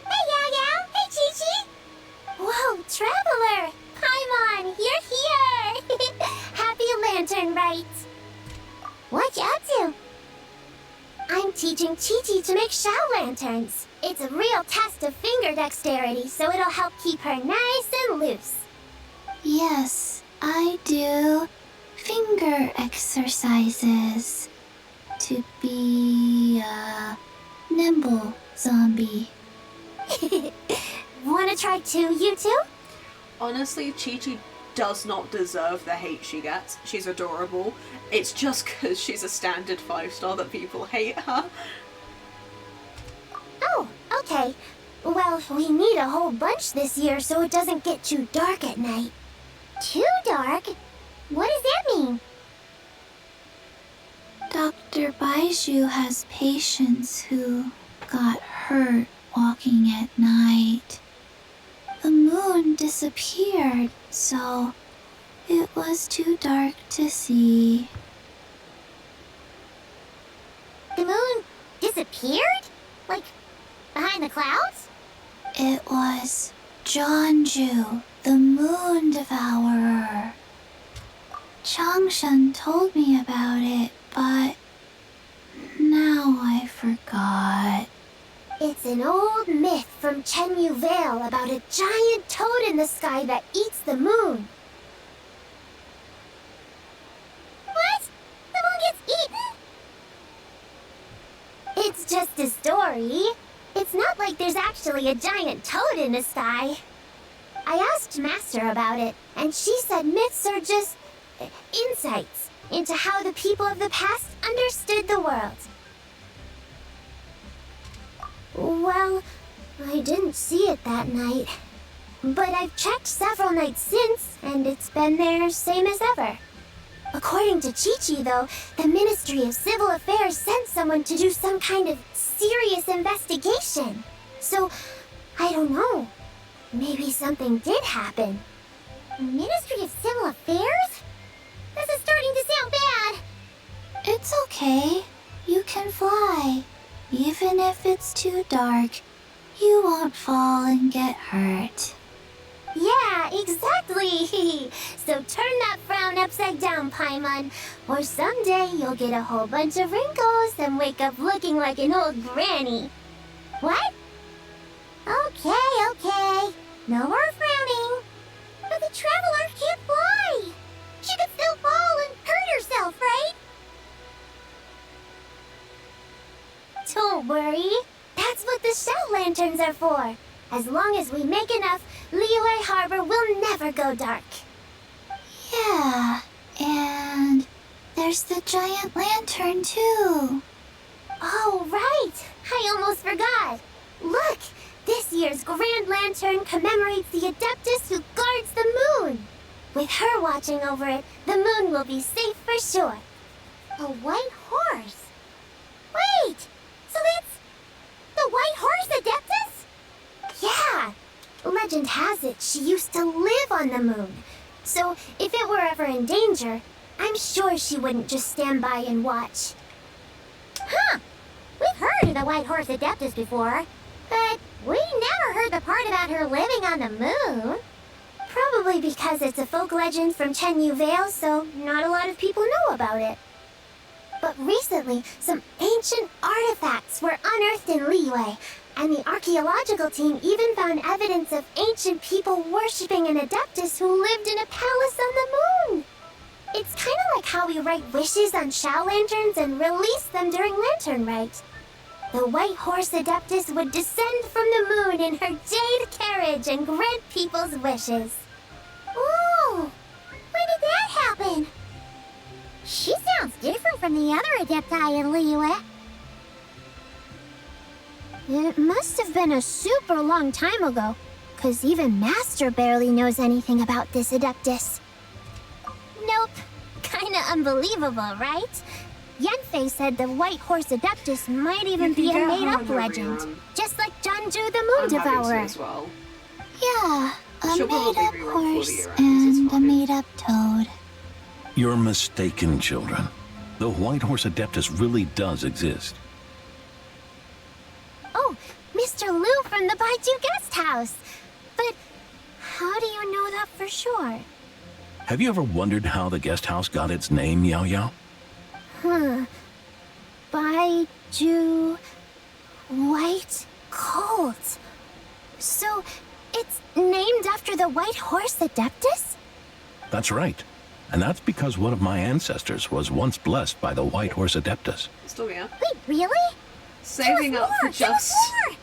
Hey, Yao! Hey, Chi-Chi! Whoa, Traveler! Paimon, you're here! Happy Lantern Rite! What you up to? I'm teaching Chi-Chi to make shell lanterns. It's a real test of finger dexterity, so it'll help keep her nice and loose. Yes, I do finger exercises to be a nimble zombie. Wanna try too, you two? Honestly, Chi-Chi does not deserve the hate she gets. She's adorable. It's just because she's a standard 5-star that people hate her. Oh, okay. Well, we need a whole bunch this year so it doesn't get too dark at night. Too dark? What does that mean? Dr. Baiju has patients who got hurt walking at night. The moon disappeared, so it was too dark to see. The moon disappeared? Like, behind the clouds? It was Jonju, the moon devourer. Changshan told me about it, but now I forgot. It's an old myth from Chenyu Vale about a giant toad in the sky that eats the moon. What? The moon gets eaten? It's just a story. It's not like there's actually a giant toad in the sky. I asked Master about it, and she said myths are just insights into how the people of the past understood the world. Well, I didn't see it that night. But I've checked several nights since, and it's been there same as ever. According to Chi-Chi, though, the Ministry of Civil Affairs sent someone to do some kind of serious investigation. So, I don't know. Maybe something did happen. Ministry of Civil Affairs? This is starting to sound bad. It's okay. You can fly. Even if it's too dark, you won't fall and get hurt. Yeah, exactly. So turn that frown upside down, Paimon, or someday you'll get a whole bunch of wrinkles and wake up looking like an old granny. What? Okay. No more frowning. But the traveler can't fly. She could still fall and hurt herself, right? Don't worry. That's what the shell lanterns are for. As long as we make enough, Liyue Harbor will never go dark. Yeah, and there's the giant lantern too. Oh, right! I almost forgot. Look! This year's Grand Lantern commemorates the Adeptus who guards the moon. With her watching over it, the moon will be safe for sure. A white horse? Wait! So that's the White Horse Adeptus? Yeah! Legend has it she used to live on the moon. So if it were ever in danger, I'm sure she wouldn't just stand by and watch. Huh! We've heard of the White Horse Adeptus before, but we never heard the part about her living on the moon. Probably because it's a folk legend from Chenyu Vale, so not a lot of people know about it. But recently, some ancient artifacts were unearthed in Liyue, and the archaeological team even found evidence of ancient people worshipping an Adeptus who lived in a palace on the moon. It's kind of like how we write wishes on shell lanterns and release them during Lantern Rite. The White Horse Adeptus would descend from the moon in her jade carriage and grant people's wishes. Ooh! When did that happen? She sounds different from the other Adepti in Liyue. It must have been a super long time ago, 'cause even Master barely knows anything about this Adeptus. Nope. Kinda unbelievable, right? Yenfei said the White Horse Adeptus might even be a made-up legend, just like Janju the Moon Devourer. As well. Yeah, a She'll probably made-up rerun before the horse year ends, it's and a fine. made-up toad. You're mistaken, children. The White Horse Adeptus really does exist. Oh, Mr. Liu from the Baiju Guest House. But how do you know that for sure? Have you ever wondered how the guest house got its name, Yao Yao? Baiju... White Colt. So, it's named after the White Horse Adeptus? That's right. And that's because one of my ancestors was once blessed by the White Horse Adeptus. Still here. Wait, really? Saving up for more, just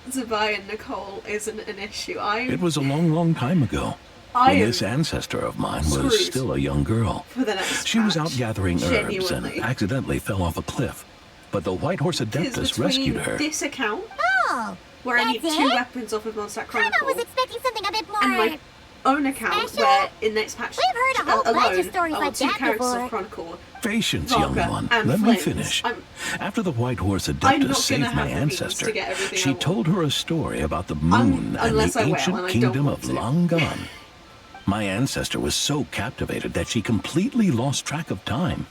Zabai and Nicole isn't an issue. It was a long, long time ago. I When am this ancestor of mine screwed was still a young girl. for the next She was patch. out gathering herbs and Genuinely. accidentally fell off a cliff. But the White Horse It's Adeptus between rescued her. this account, Oh, where I need that's 2 it? weapons off of Mondstadt Paimon Chronicle, was expecting something a bit more... and my own account, special? where in next patch We've heard a whole bunch of alone stories are like 2 that characters before. of Chronicle. Patience, Vodka young one. and Let me flames. finish. I'm After the White Horse I'm Adeptus not gonna saved have my the means to ancestor, get everything I she want. told her a story about the moon and unless the I will, ancient and I don't kingdom want of to. long gone. My ancestor was so captivated that she completely lost track of time.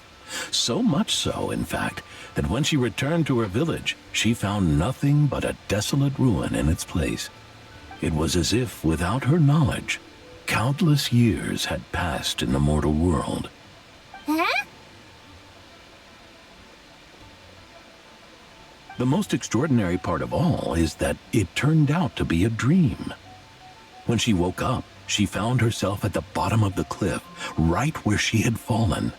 So much so, in fact, that when she returned to her village, she found nothing but a desolate ruin in its place. It was as if, without her knowledge, countless years had passed in the mortal world. Huh? The most extraordinary part of all is that it turned out to be a dream. When she woke up, she found herself at the bottom of the cliff, right where she had fallen.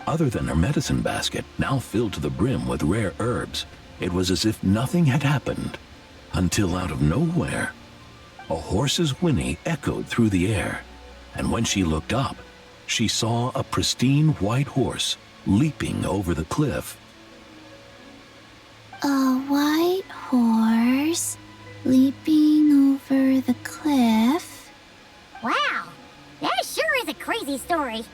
Other than her medicine basket, now filled to the brim with rare herbs, it was as if nothing had happened. Until out of nowhere, a horse's whinny echoed through the air, and when she looked up, she saw a pristine white horse leaping over the cliff. A white horse leaping over the cliff. Wow, that sure is a crazy story.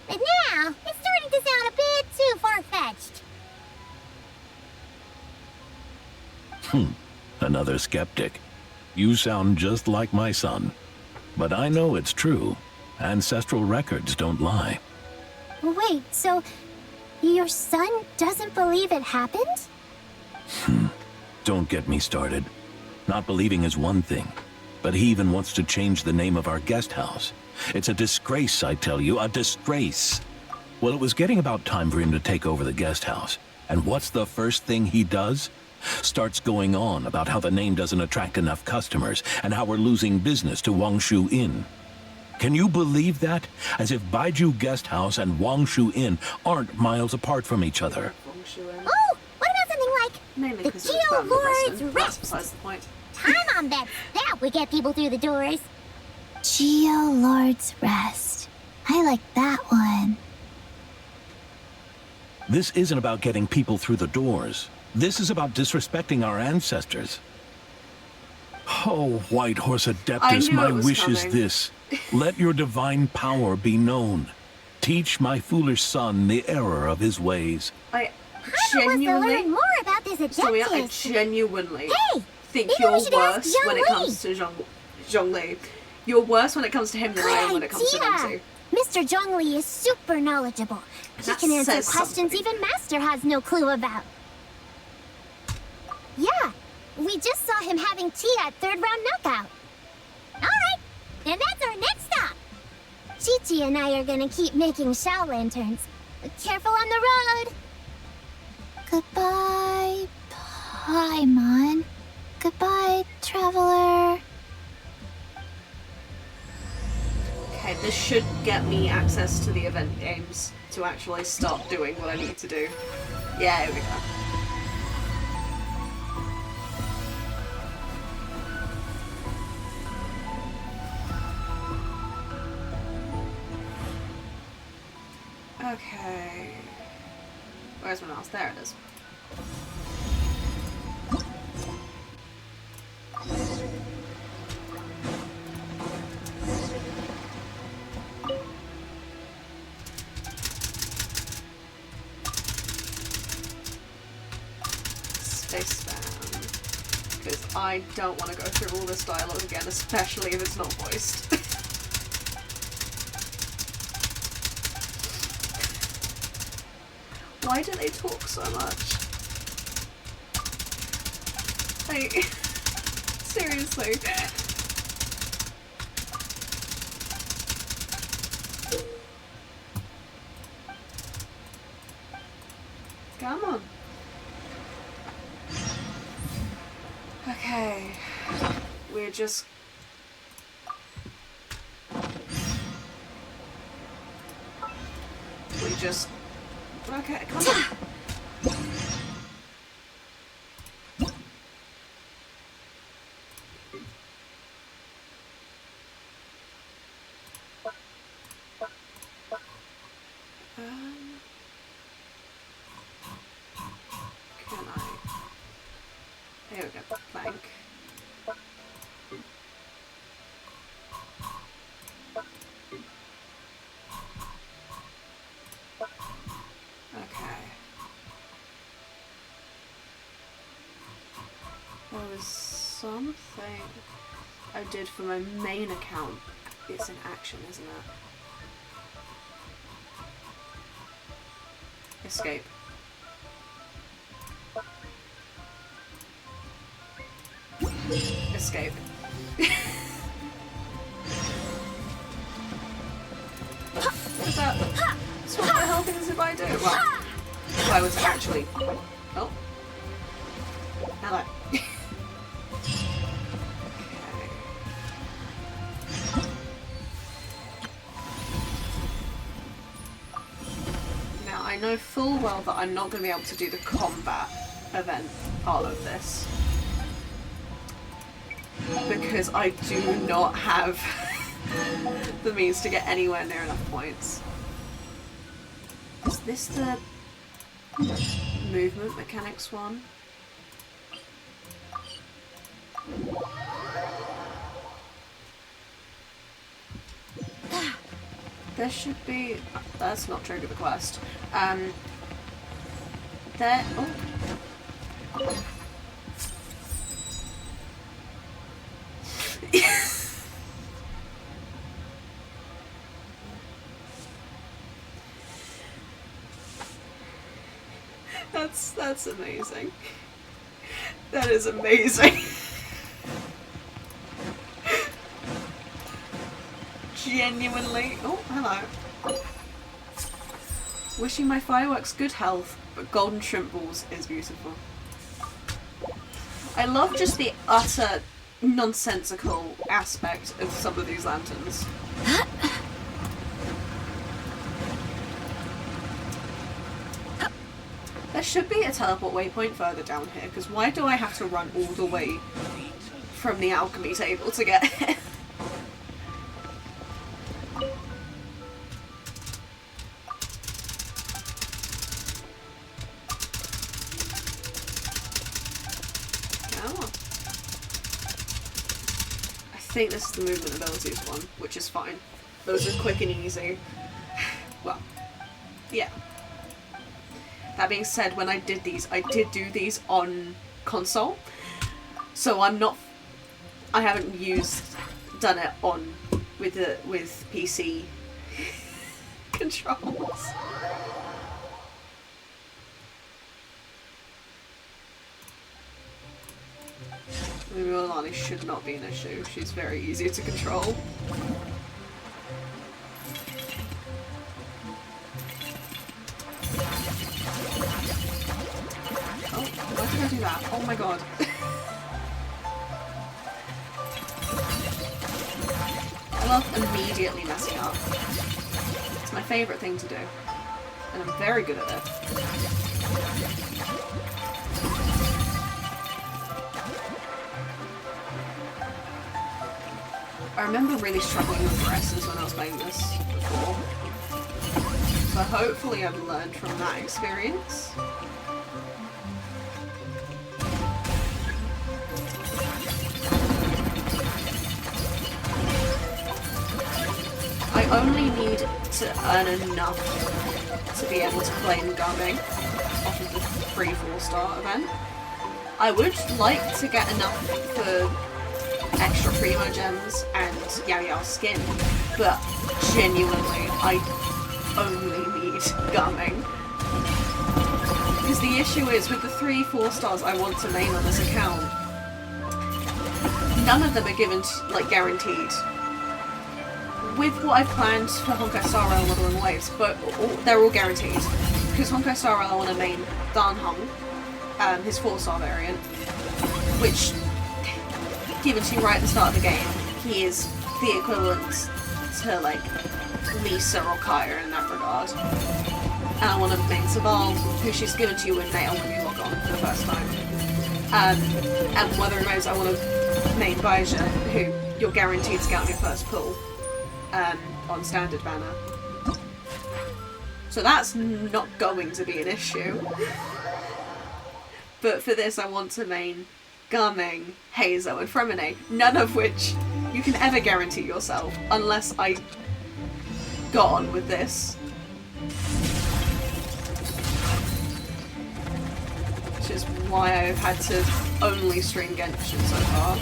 But now, it's starting to sound a bit too far-fetched. Another skeptic. You sound just like my son. But I know it's true. Ancestral records don't lie. Wait, so your son doesn't believe it happened? Don't get me started. Not believing is one thing, but he even wants to change the name of our guest house. It's a disgrace, I tell you, a disgrace. Well, it was getting about time for him to take over the guest house. And what's the first thing he does? Starts going on about how the name doesn't attract enough customers and how we're losing business to Wangshu Inn. Can you believe that? As if Baiju Guest House and Wangshu Inn aren't miles apart from each other. Oh, what about something like Mainly the 'cause it was about Geo-Lord's medicine. That's Rest? besides the point. Time on bets. That would get people through the doors. Geo-Lord's Rest. I like that one. This isn't about getting people through the doors. This is about disrespecting our ancestors. Oh, White Horse Adeptus, my wish is this. Let your divine power be known. Teach my foolish son the error of his ways. I genuinely wants to learn more about this Sonia, I Adeptus. genuinely think maybe you're we should ask worse when it comes to Zhongli. You're worse when it comes to him than I am when it comes to them two. Mr. Zhongli is super knowledgeable. He That can answer says questions something. even Master has no clue about. Yeah, we just saw him having tea at third round knockout. Alright, and that's our next stop. Chi-Chi and I are gonna keep making Shao lanterns. Careful on the road. Goodbye, Paimon. Goodbye, traveler. Okay, this should get me access to the event games to actually start doing what I need to do. Yeah, here we go. Okay. Where's my mouse? There it is. Spacebound. Because I don't want to go through all this dialogue again, especially if it's not voiced. Why do they talk so much? Like, seriously. Come on. Okay. We're just... Okay, come on. Can I? There we go, plank. Okay. There was something I did for my main account. It's an action, isn't it? Escape. Escape. What's that? happens if I do? Well, if I was actually... Oh. Hello. Now, I know full well that I'm not going to be able to do the combat event part of this. Because I do not have the means to get anywhere near enough points. Is this the movement mechanics one? There should be... That's not trigger the quest. There... Oh. That's amazing. That is amazing. Genuinely. Oh, hello. Wishing my fireworks good health, but golden shrimp balls is beautiful. I love just the utter nonsensical aspect of some of these lanterns. There should be a teleport waypoint further down here, because why do I have to run all the way from the alchemy table to get here? I think this is the movement abilities one, which is fine. Those are quick and easy. Well, yeah. That being said, when I did these, I did do these on console, so I haven't done it on with PC controls. Milani should not be an issue. She's very easy to control. Oh, why did I do that? Oh my god. I love immediately messing up. It's my favourite thing to do. And I'm very good at it. I remember really struggling with dresses when I was playing this before. So hopefully I've learned from that experience. I only need to earn enough to be able to play in Gumming off of the free 4-star event. I would like to get enough for extra Primo gems and Yao Yao skin, but genuinely I only need Gumming. Because the issue is with the 3 4-stars I want to main on this account, none of them are given like guaranteed. With what I've planned for Honkai Star Rail and Wuthering Waves, but they're all guaranteed. Because Honkai Star Rail I want to main Dan Heng, his 4-star variant, which, given to you right at the start of the game, he is the equivalent to like Lisa or Kaeya in that regard. And I want to main Sabal, who she's given to you in Mail when you log on for the first time. And Wuthering Waves I want to main Baija, who you're guaranteed to get on your first pull on standard banner. So that's not going to be an issue. But for this I want to main Gumming, Hazo and Fremine, none of which you can ever guarantee yourself unless I got on with this. Which is why I've had to only stream Genshin so far.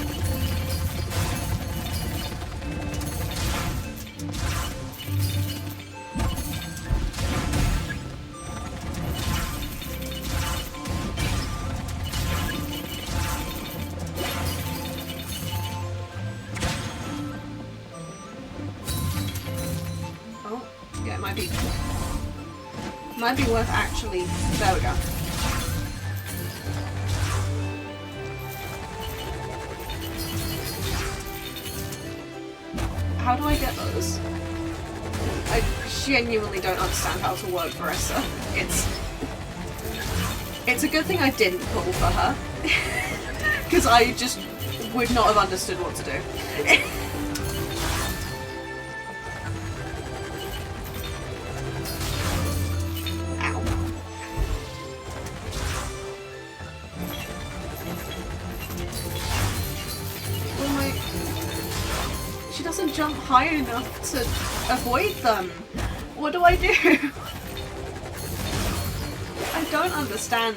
Might be worth actually... There we go. How do I get those? I genuinely don't understand how to work Marissa. It's a good thing I didn't pull for her. Because I just would not have understood what to do. Ow. Oh my... She doesn't jump high enough to avoid them. What do I do? I don't understand.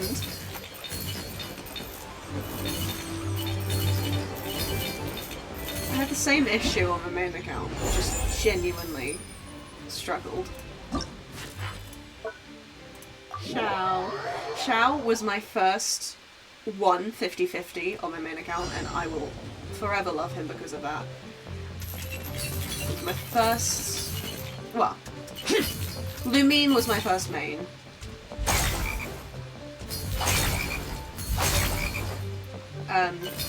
I had the same issue on my main account, just genuinely struggled. Xiao was my first 50-50 on my main account, and I will forever love him because of that. My first... well, Lumine was my first main.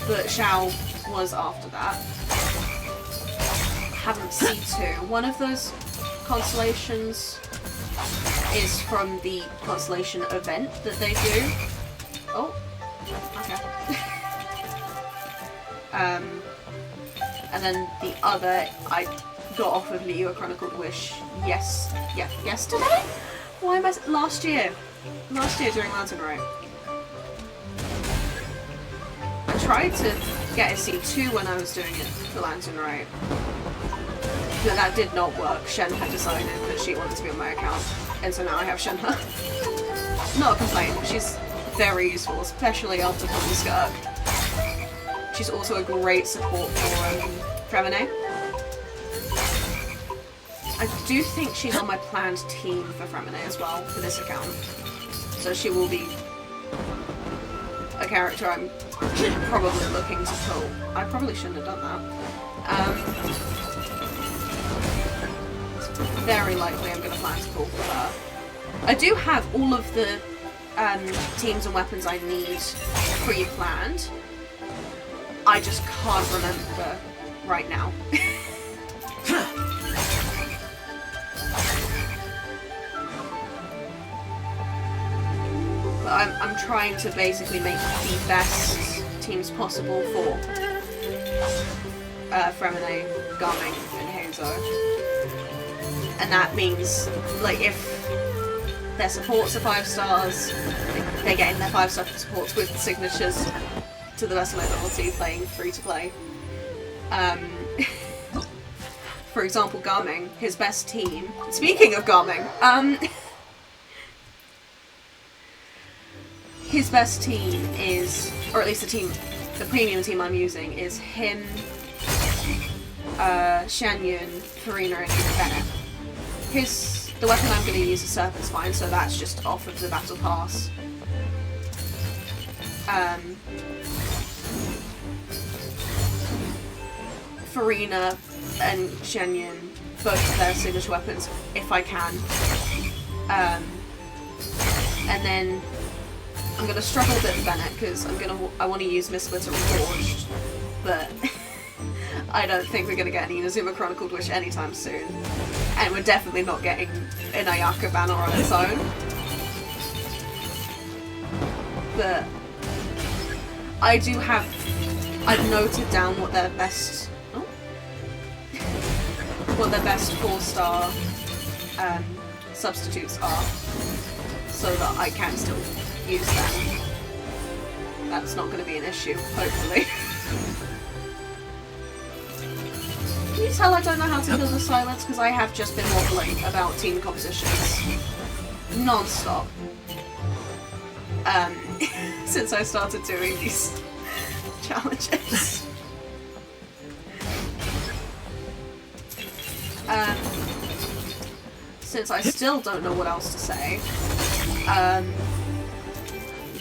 But Xiao was after that. Haven't C2. One of those constellations is from the constellation event that they do. Oh, okay. And then the other, I got off of Liu, A Chronicled Wish. Yesterday? Why am I? Last year during Lantern Rite. I tried to get a C2 when I was doing it for Lantern Rite, but that did not work. Shen had decided that she wanted to be on my account, and so now I have Shenhe. Not a complaint, she's very useful, especially after Mondstadt. She's also a great support for Fremine. I do think she's on my planned team for Fremine as well, for this account. So she will be a character I'm probably looking to pull. I probably shouldn't have done that. It's very likely I'm going to plan to pull for her. I do have all of the teams and weapons I need pre-planned. I just can't remember right now. But I'm trying to basically make the best teams possible for Fremine, Garming, and Hazo. And that means, like, if their supports are 5 stars, they're getting their 5-star supports with signatures to the best of my ability, playing free to play. For example, Garming, his best team. Speaking of Garming, his best team is, or at least the premium team I'm using is him, Shanyun, Farina, and Bennett. The weapon I'm going to use is Serpent Spine, so that's just off of the Battle Pass. Farina and Shanyun, both of their signature weapons, if I can. And then I'm going to struggle a bit with Bennett because I want to use Mistlitter Reforged, but I don't think we're going to get an Inazuma Chronicled Wish anytime soon. And we're definitely not getting an Ayaka banner on its own. But I've noted down what their best 4-star substitutes are, so that I can still use them. That's not going to be an issue, hopefully. Can you tell I don't know how to kill the silence? Because I have just been waffling about team compositions non-stop since I started doing these challenges. Since I still don't know what else to say,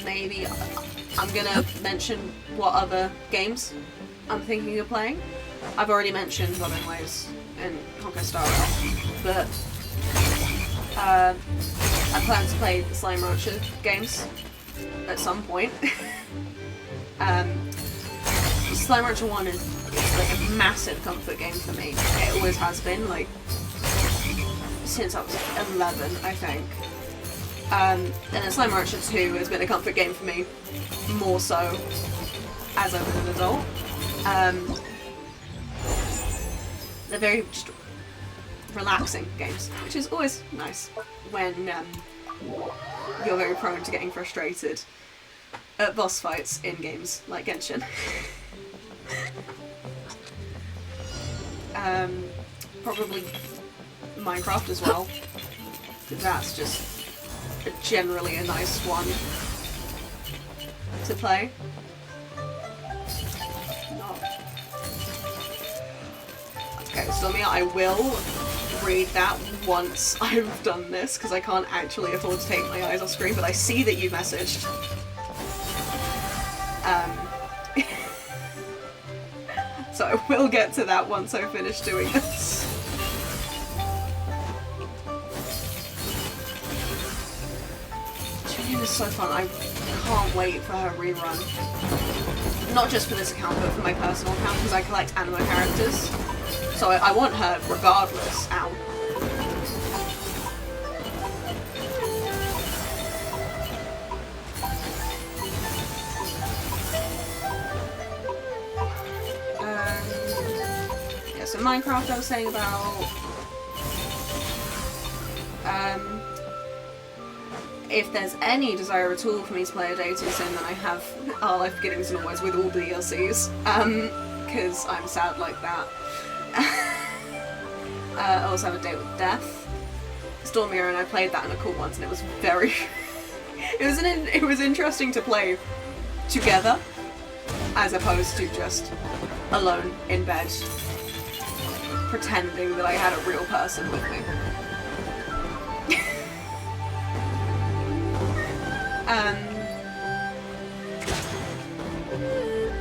maybe I'm gonna mention what other games I'm thinking of playing. I've already mentioned Loving Waves and Honkai Star Rail, but I plan to play the Slime Rancher games at some point. Slime Rancher 1 is like a massive comfort game for me. It always has been, like, since I was 11, I think. And then Slime Rancher 2 has been a comfort game for me, more so as I've been an adult. They're very just relaxing games, which is always nice when you're very prone to getting frustrated at boss fights in games like Genshin. Probably Minecraft as well. That's just generally a nice one to play. No. Okay, so I will read that once I've done this, because I can't actually afford to take my eyes off screen, but I see that you messaged. So I will get to that once I finish doing this. Julian is so fun. I can't wait for her rerun. Not just for this account, but for my personal account, because I collect anime characters. So I want her regardless out. So Minecraft I was saying about, if there's any desire at all for me to play a dating sim, then I have Our Life Beginnings and Always with all the DLCs, because I'm sad like that. I also have A Date with Death. Stormier and I played that in a call once, and it was very, it was interesting to play together, as opposed to just alone in bed, pretending that I had a real person with me.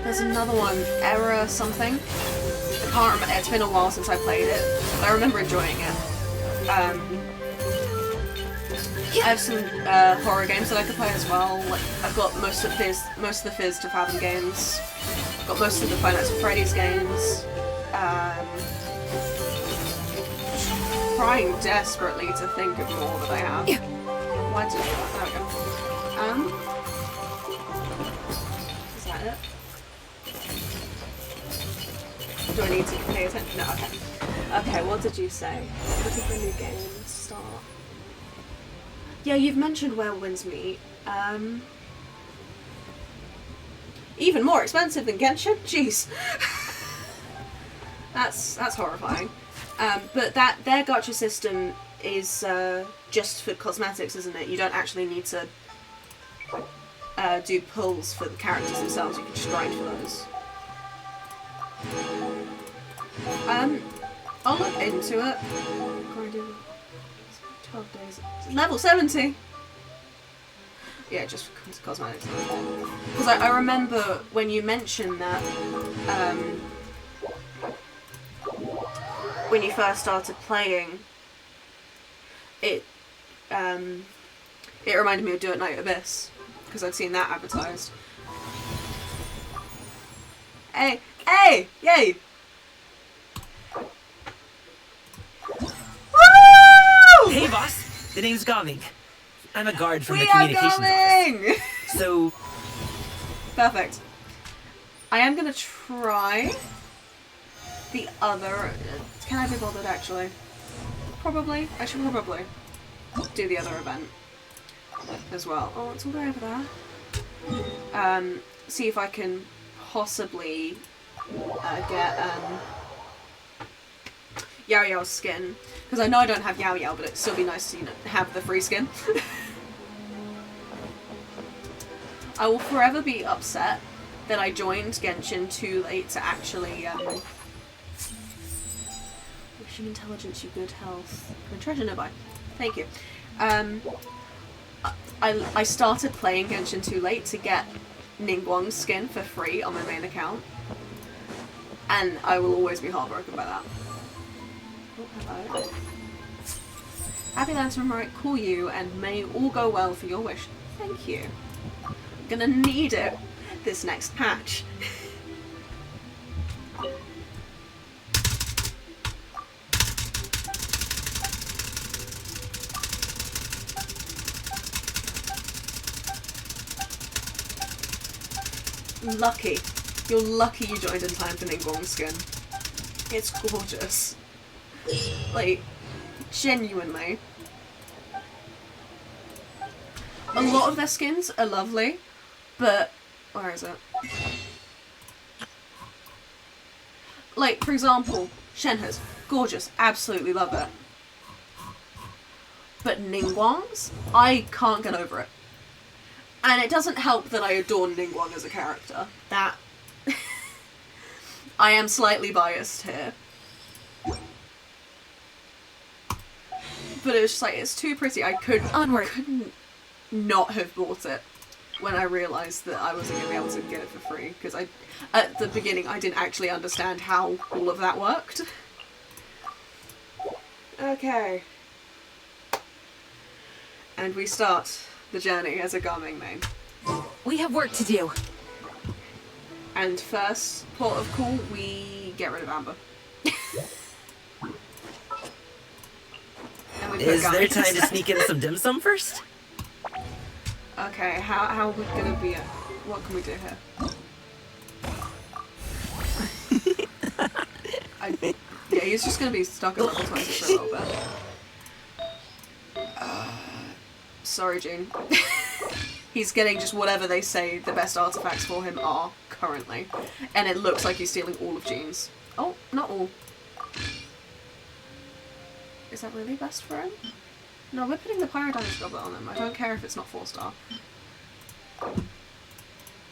There's another one, Error something. I can't remember, it's been a while since I played it, but I remember enjoying it. I have some horror games that I could play as well. Like, I've got most of the Fizz to Fathom games. I've got most of the Five Nights at Freddy's games. Trying desperately to think of more that I have. Why did I do that? There we go. Is that it? Do I need to pay attention? No, okay. Okay, what did you say? What did the new game start? Yeah, you've mentioned Where Winds Meet. Even more expensive than Genshin? Jeez. That's horrifying. But their gacha system is just for cosmetics, isn't it? You don't actually need to do pulls for the characters themselves. You can just grind for those. I'll look into it. Grinding 12 days. Level 70. Yeah, just for cosmetics. Because I remember when you mentioned that. When you first started playing, it reminded me of Do It Night Abyss, because I'd seen that advertised. Hey! Hey! Yay! Woo! Hey boss! The name's Goming. I'm a guard from the We are communications going! office. So... Perfect. I am gonna try the other... Can I be bothered, actually? Probably. I should probably do the other event as well. Oh, it's all the way over there. See if I can possibly get Yao Yao's skin. Because I know I don't have Yao Yao, but it'd still be nice to, have the free skin. I will forever be upset that I joined Genshin too late to actually, wish you intelligence, you good health. And treasure nearby. Thank you. I started playing Genshin too late to get Ningguang's skin for free on my main account. And I will always be heartbroken by that. Oh, hello. Happy Lantern might call you, and may all go well for your wish. Thank you. I'm gonna need it this next patch. Lucky. You're lucky you joined in time for Ningguang's skin. It's gorgeous. Like, genuinely. A lot of their skins are lovely, but... Where is it? Like, for example, Shenhe's. Gorgeous. Absolutely love it. But Ningguang's? I can't get over it. And it doesn't help that I adore Ningguang as a character. That... I am slightly biased here. But it was just like, it's too pretty. I couldn't not have bought it when I realised that I wasn't going to be able to get it for free. Because at the beginning, I didn't actually understand how all of that worked. Okay. And we start the journey as a Garming main. We have work to do. And first port of call, we get rid of Amber. And we put Is there Garming time to instead. sneak in some dim sum first? Okay, how are we gonna be what can we do here? Yeah, he's just gonna be stuck at level 20 for a little bit. Sorry, June. He's getting just whatever they say the best artifacts for him are currently. And it looks like he's stealing all of Jean's. Oh, not all. Is that really best for him? No, we're putting the Pyro Damage Goblet on him. I don't care if it's not 4-star.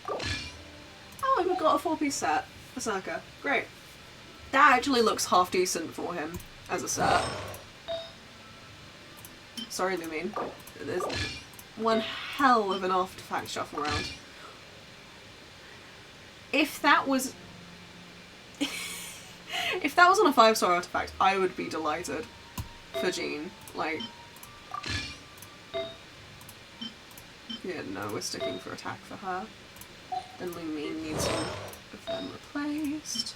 Oh, and we've got a 4-piece set. Berserker. Great. That actually looks half decent for him as a set. Sorry, Lumine. There's one hell of an artifact shuffle around. If that was... if that was on a 5-star artifact, I would be delighted for Jean. Like... Yeah, no, we're sticking for attack for her. Then Lumine needs some of them replaced.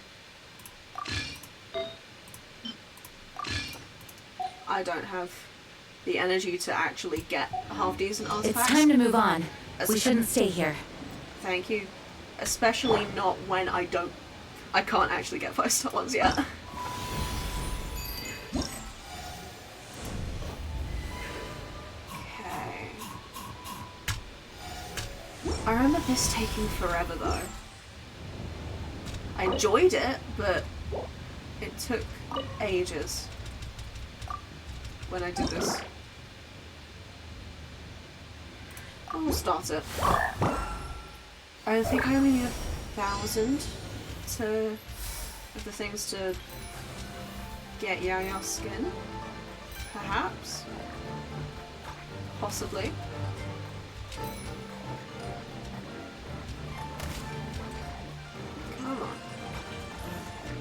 I don't have the energy to actually get half-decent artifacts. It's time to move on. We shouldn't stay here. Thank you. Especially not when I can't actually get 5-star ones yet. Okay. I remember this taking forever though. I enjoyed it, but it took ages when I did this. I'll start it. I think I only need 1,000 of the things to get Yaoya's skin. Perhaps. Possibly. Come on.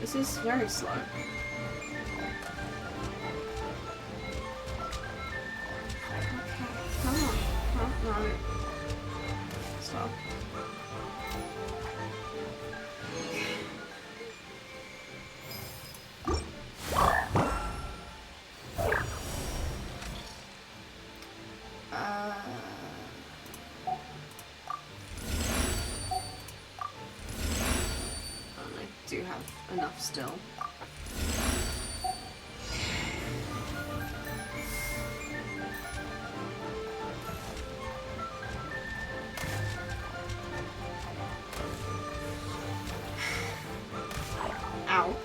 This is very slow. Come on. Oh, no. Stop. I do have enough still. Ow.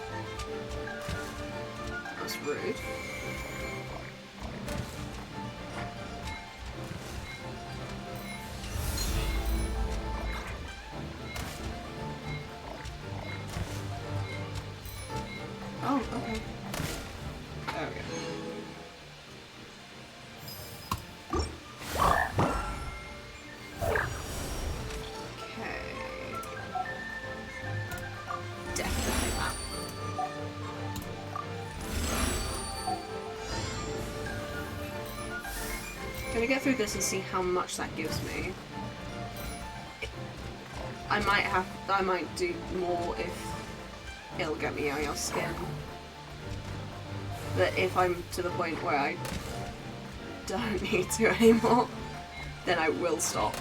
That was rude. get through this and see how much that gives me. I might do more if it'll get me Yo-Yo skin. But if I'm to the point where I don't need to anymore, then I will stop.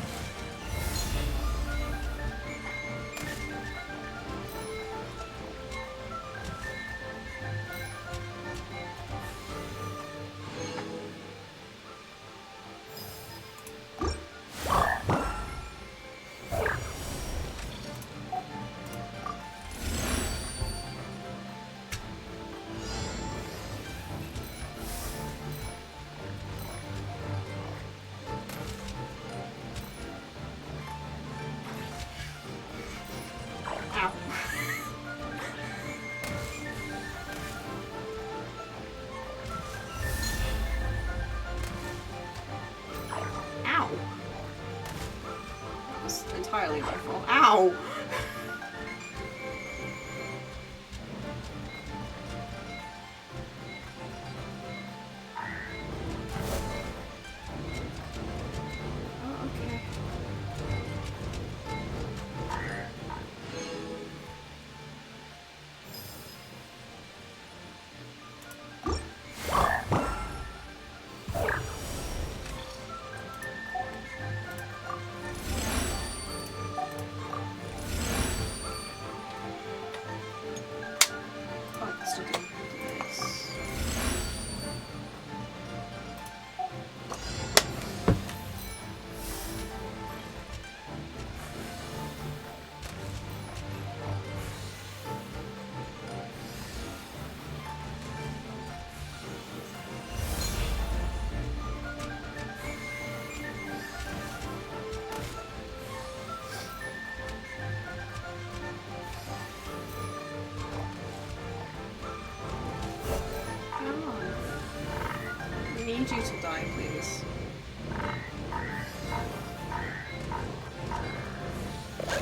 Entirely my fault. Ow! Oh, okay. I need you to die, please.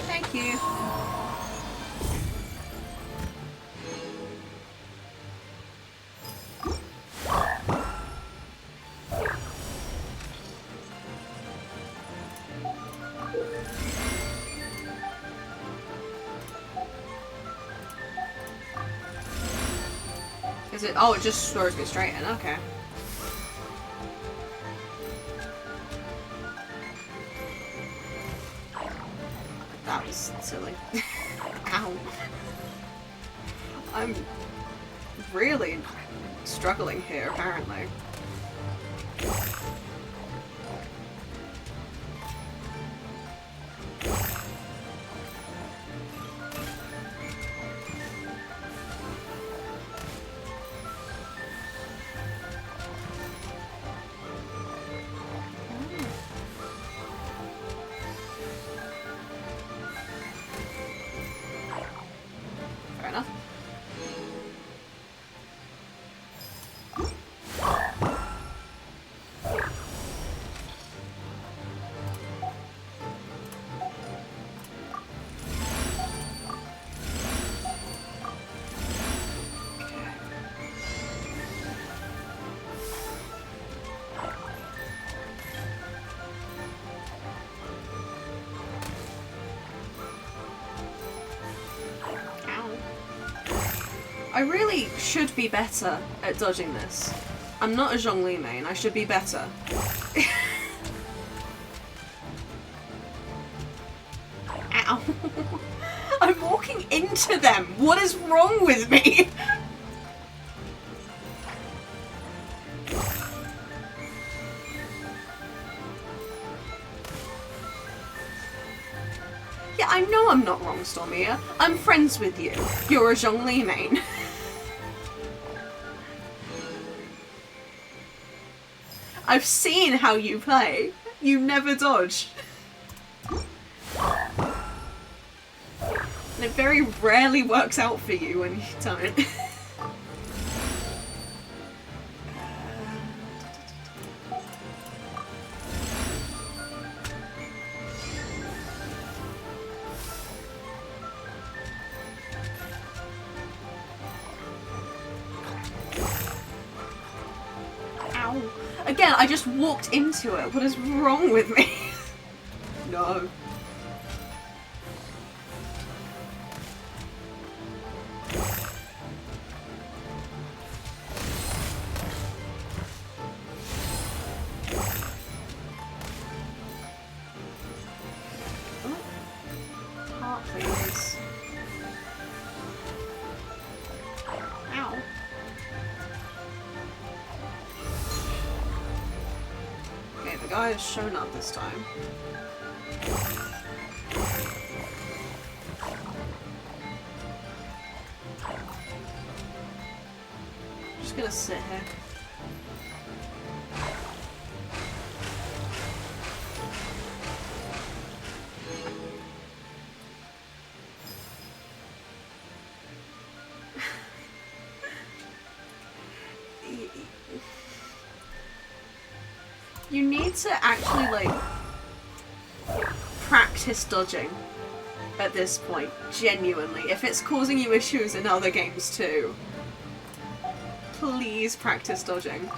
Thank you. Is it? Oh, it just throws me straight in. Okay. That was silly. Ow. I'm really struggling here, apparently. Fair enough. I really should be better at dodging this. I'm not a Zhongli main, I should be better. Ow. I'm walking into them! What is wrong with me? Yeah, I know I'm not wrong, Stormia. I'm friends with you. You're a Zhongli main. I've seen how you play. You never dodge. And it very rarely works out for you when you don't. Again, I just walked into it. What is wrong with me? No. Heart, please. Ow. Okay, the guy has shown up this time. Just gonna sit here. You need to actually, like, practice dodging at this point, genuinely. If it's causing you issues in other games too, please practice dodging.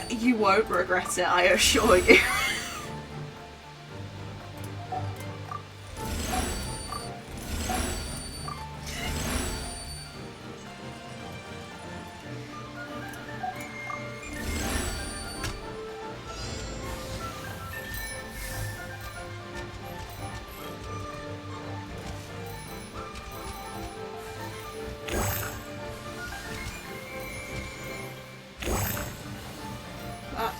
You won't regret it, I assure you.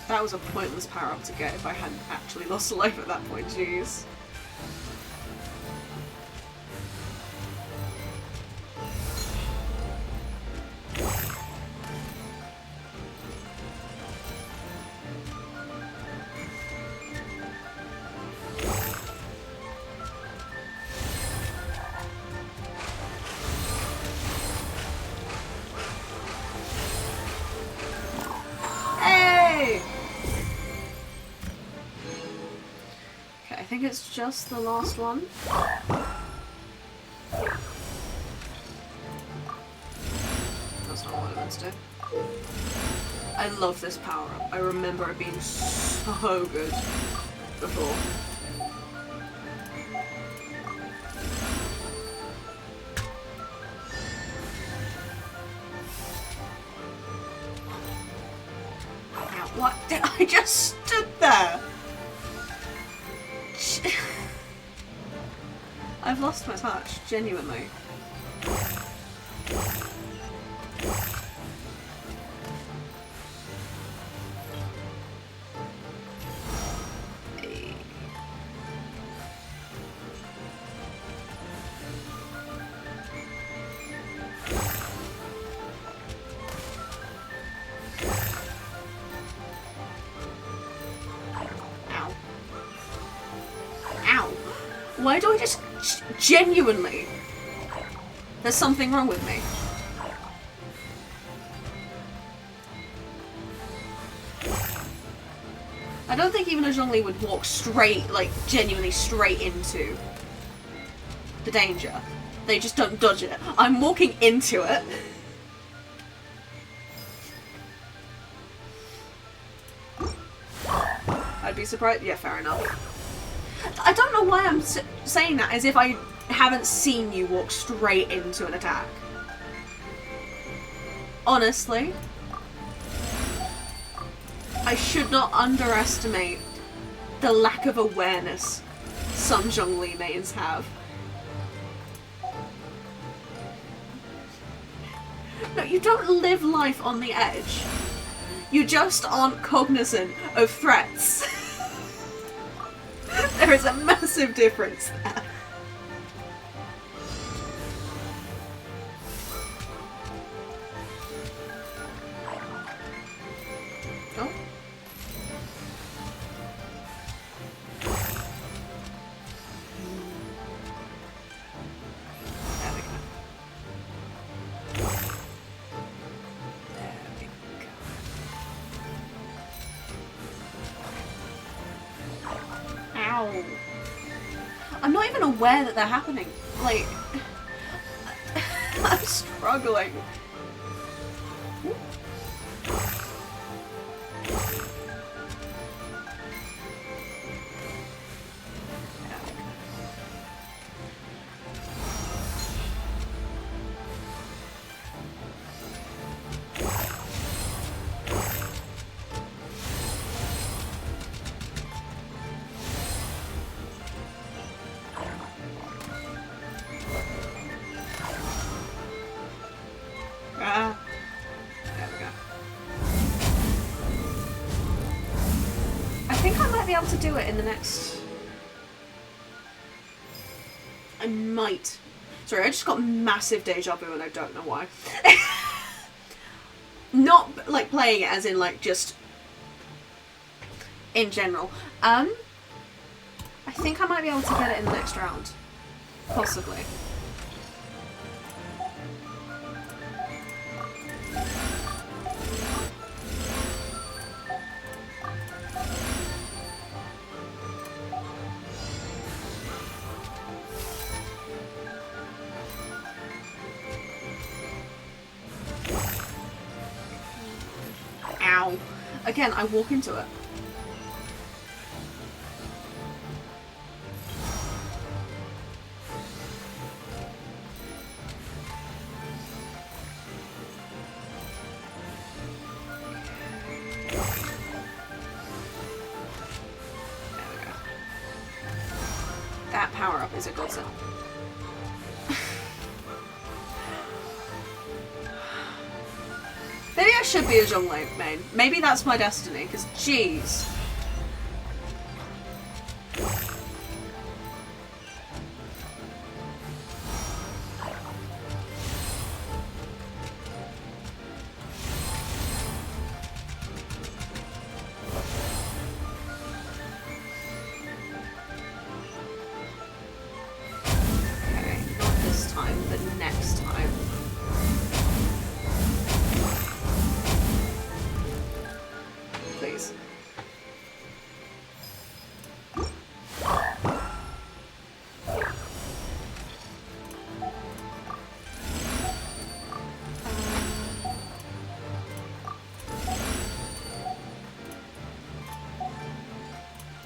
That was a pointless power up to get if I hadn't actually lost a life at that point, jeez. I think it's just the last one. That's not what I meant to do. I love this power up. I remember it being so good before. Now, what? I just stood there. I've lost my touch, genuinely. Why do I just genuinely? There's something wrong with me. I don't think even a Zhongli would walk straight, like genuinely straight into the danger. They just don't dodge it. I'm walking into it. I'd be surprised. Yeah, fair enough. I don't know why I'm saying that as if I haven't seen you walk straight into an attack. Honestly, I should not underestimate the lack of awareness some Zhongli mains have. No, you don't live life on the edge. You just aren't cognizant of threats. There is a massive difference there. Oh. There we go. Ow. I'm not even aware that they're happening. Like, I'm struggling. be able to do it in the next... I might. Sorry, I just got massive deja vu and I don't know why. Not like playing it as in like just in general. I think I might be able to get it in the next round. Possibly. Ow. Again, I walk into it. That power-up is a godsend. Maybe I should be a Zhonglei main. Maybe that's my destiny, because jeez. Okay, not this time, but next time. Please.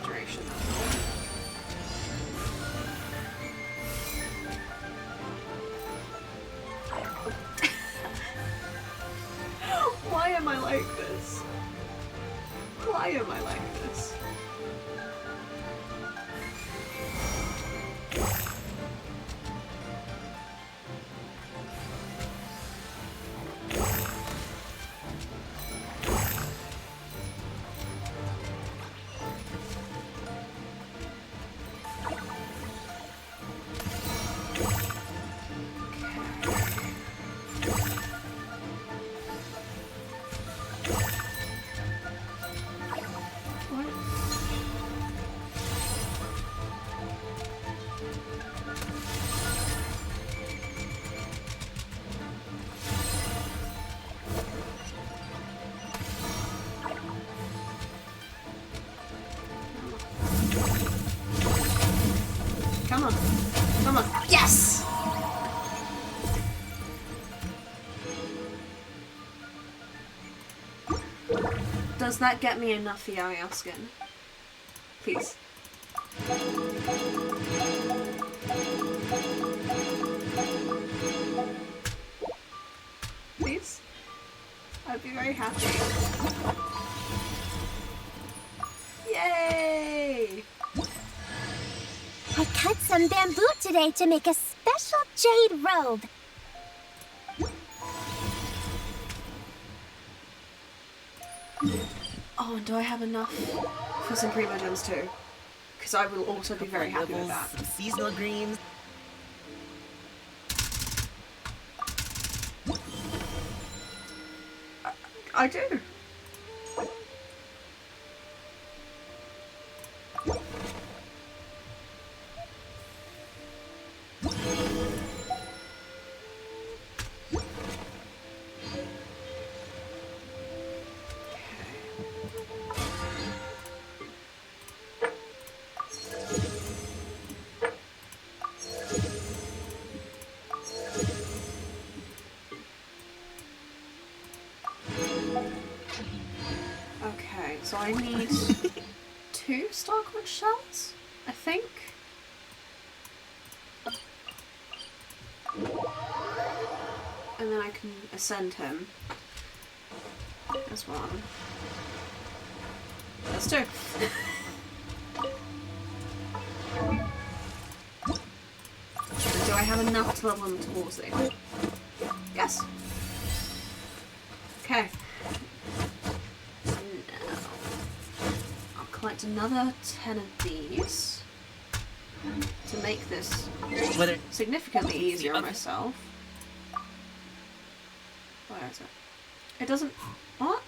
Duration. Why am I like this? Why am I like this? Come on. Come on. Yes! Does that get me enough Yaoyao skin? Please. Please? I'd be very happy. Yay! I cut some bamboo today to make a special jade robe. Oh, and do I have enough for some primo gems too? Because I will also be very happy with that. Some seasonal greens. I do. Okay, so I need 2 Starcoin shells, I think. And then I can ascend him. That's 1. That's 2. Do I have enough to level him towards it? Yes. Okay. Now I'll collect need another 10 of these to make this significantly easier on myself. Where is it? It doesn't... What?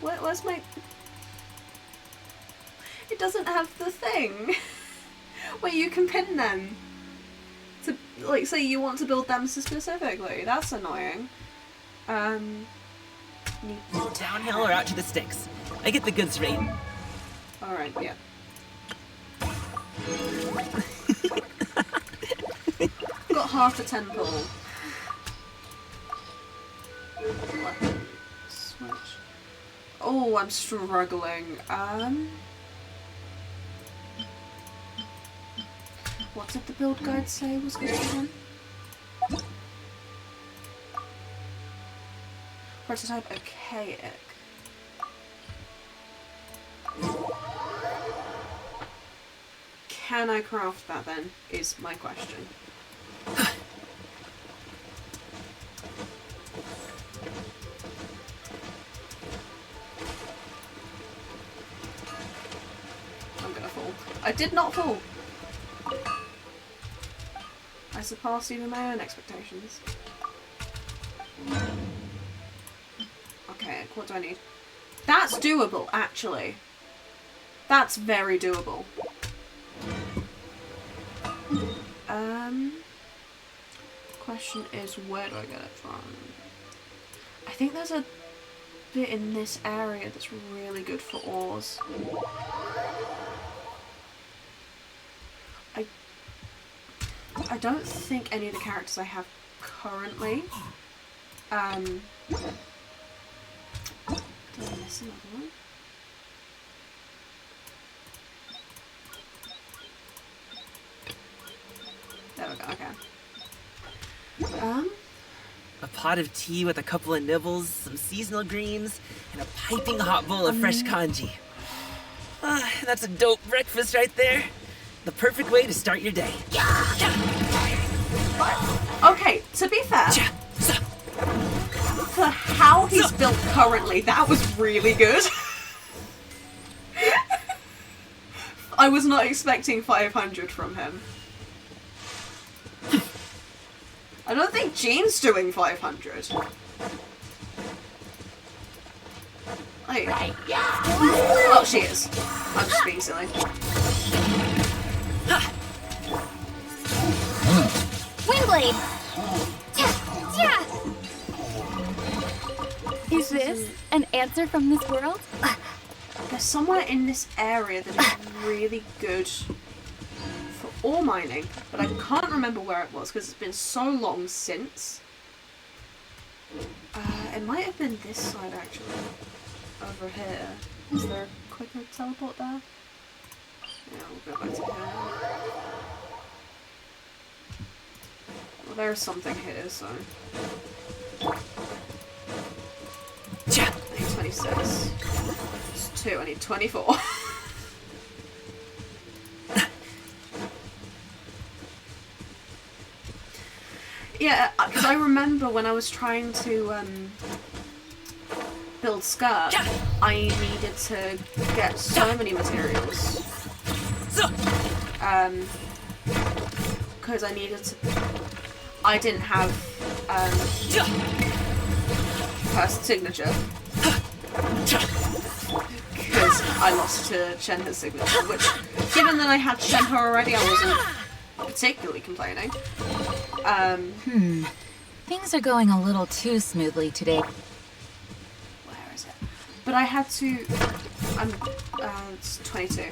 Where's my... It doesn't have the thing where you can pin them. To, like, say you want to build them specifically. That's annoying. Downhill or out to the sticks? I get the goods rate. Alright, yeah. Got half a 10 pull. Switch. Oh, I'm struggling. What did the build guide say was good again? Prototype Kaeya. Can I craft that then, is my question. I'm gonna fall. I did not fall! I surpassed even my own expectations. Okay, what do I need? That's doable, actually. That's very doable. Question is, where do I get it from? I think there's a bit in this area that's really good for ores. I don't think any of the characters I have currently. Did I miss another one? There we go, okay. A pot of tea with a couple of nibbles, some seasonal greens, and a piping hot bowl of fresh kanji. That's a dope breakfast right there. The perfect way to start your day. Okay, to be fair, for how he's built currently, that was really good. I was not expecting 500 from him. I don't think Jean's doing 500. Like, oh, she is. I'm just being silly. Windblade! Is this an answer from this world? There's somewhere in this area that is really good for ore mining, but I can't remember where it was because it's been so long since. It might have been this side actually. Over here. Is there a quicker teleport there? Yeah, we'll go back to here. Well, there's something here, so... I need 26. It's 2, I need 24. Yeah, because I remember when I was trying to build skirt, I needed to get so many materials. Because I needed to... I didn't have first signature. Because I lost to Shenhe's signature, which, given that I had Shenhe already, I wasn't particularly complaining. Things are going a little too smoothly today. Where is it? But I had to... it's 22.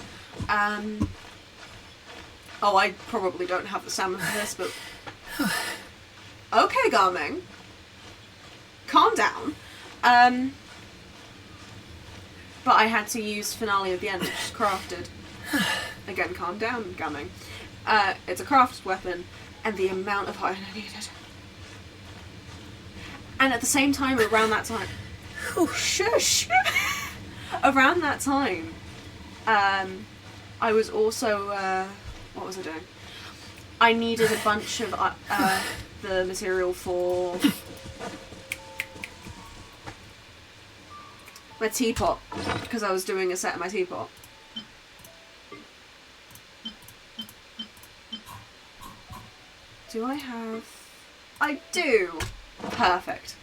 Oh, I probably don't have the stamina for this, but... Okay, Garming. Calm down. But I had to use Finale at the end, which is crafted. Again, calm down, Garming. It's a crafted weapon, and the amount of iron I needed. And at the same time, around that time... Shush! Around that time, I was also... what was I doing? I needed a bunch of the material for... My teapot, because I was doing a set of my teapot. Do I have... I do! Perfect.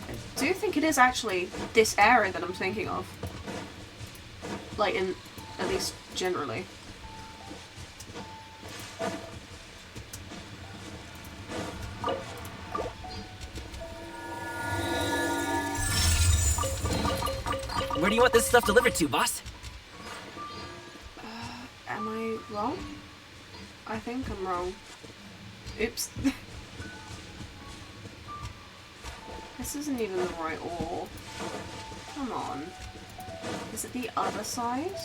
I do think it is actually this area that I'm thinking of. Like, in... at least generally. Where do you want this stuff delivered to, boss? Am I wrong? I think I'm wrong. Oops. This isn't even the right ore. Come on. Is it the other side?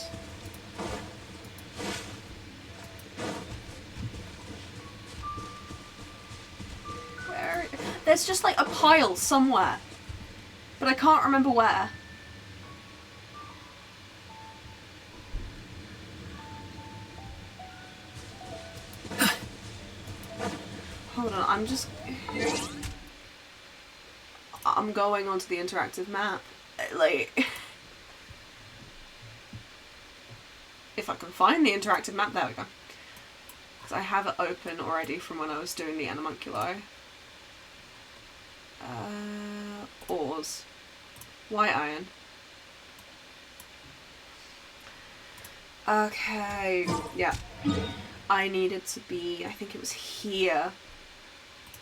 Where? There's just like a pile somewhere. But I can't remember where. Hold on, I'm going onto the interactive map. Like, if I can find the interactive map, there we go. Because I have it open already from when I was doing the animunculo. Ores. White iron. Okay, yeah. I needed to be, I think it was here,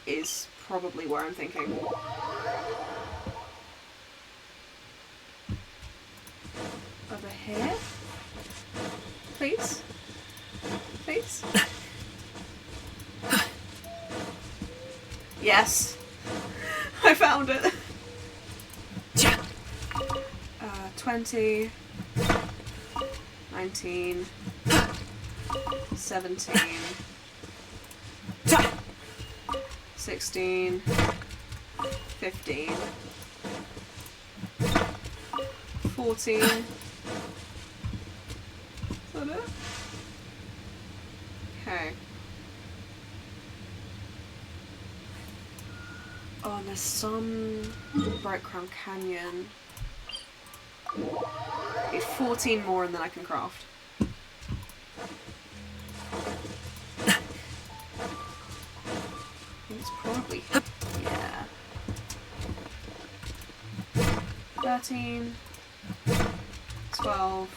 is probably where I'm thinking. Over here? Please? Please? Yes! I found it! 20, 19, 17, 16, 15, 14. Is that it? Okay. Oh, and there's some Bright Crown Canyon. I need 14 more and then I can craft. It's probably, yeah. 13, 12,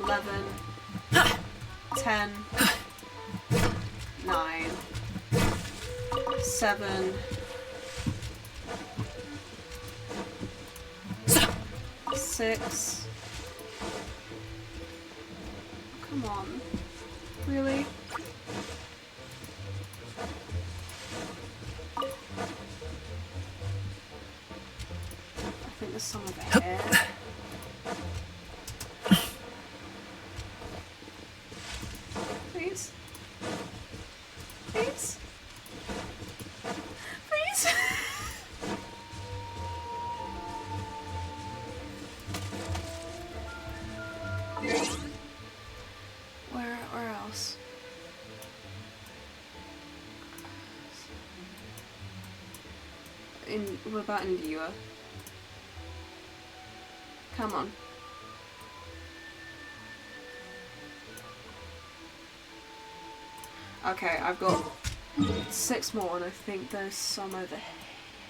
11, 10, 9, 7, 6. Come on. Really? I think there's some over here. Please? Please? Please? Where else? What about in viewer? Come on. Okay, I've got 6 more and I think there's some over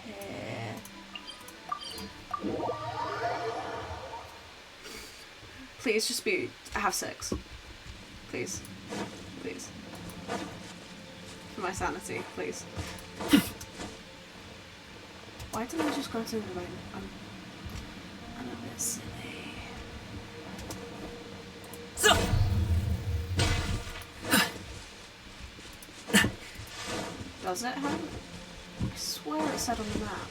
here. Please just have 6. Please. Please. For my sanity, please. Why didn't I just go to the rain? I'm a bit silly. So. Does it have? I swear it said on the map.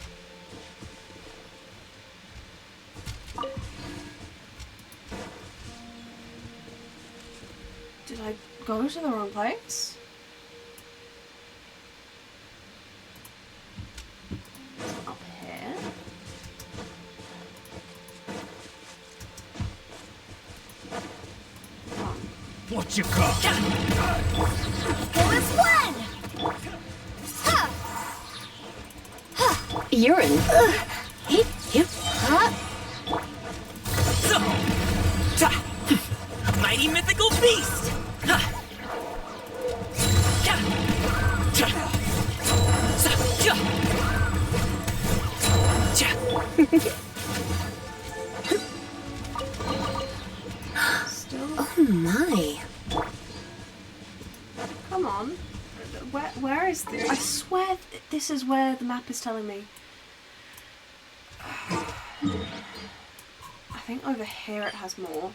Did I go to the wrong place? Up here? What you got? Forest one! You're in. Mighty mythical beast! Oh my. Come on. Where is this? I swear this is where the map is telling me. I think over here it has more.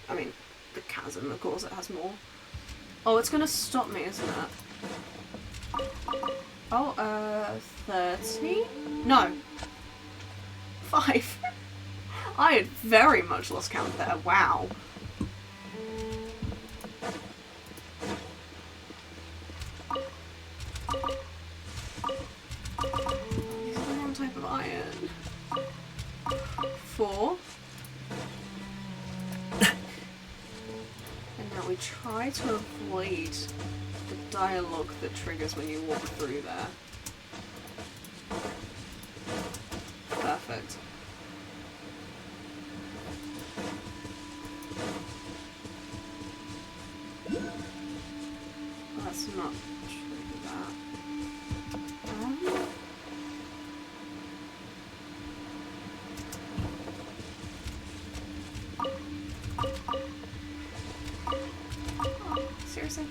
I mean, the chasm, of course, it has more. Oh, it's gonna stop me, isn't it? Oh, 30? No. 5. I had very much lost count there. Wow. These are the wrong type of iron. 4. And now we try to avoid the dialogue that triggers when you walk through there. Perfect. Let's not trigger that. Oh, seriously?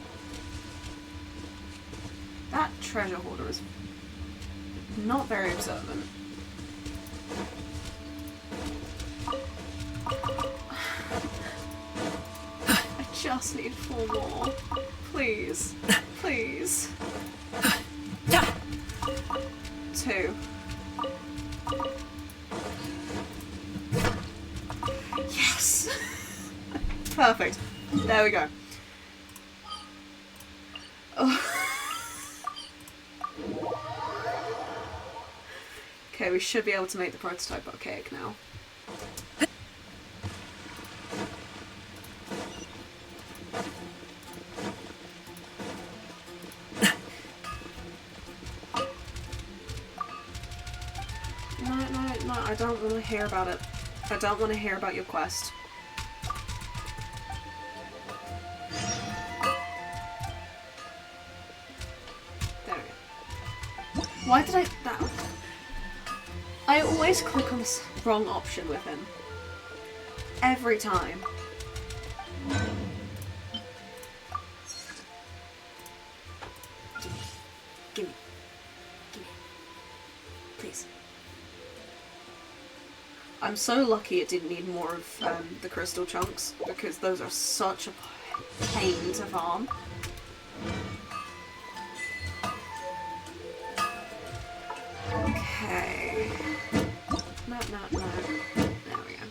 That treasure hoarder is not very observant. I just need 4 more. Please. Please. 2. Yes! Perfect. There we go. Oh. Okay, we should be able to make the prototype archaic now. No, I don't want to hear about it. I don't want to hear about your quest. There we go. Why did I always click on this wrong option with him. Every time. Gimme. Please. I'm so lucky it didn't need more of the crystal chunks, because those are such a pain to farm. Okay. No. There we go.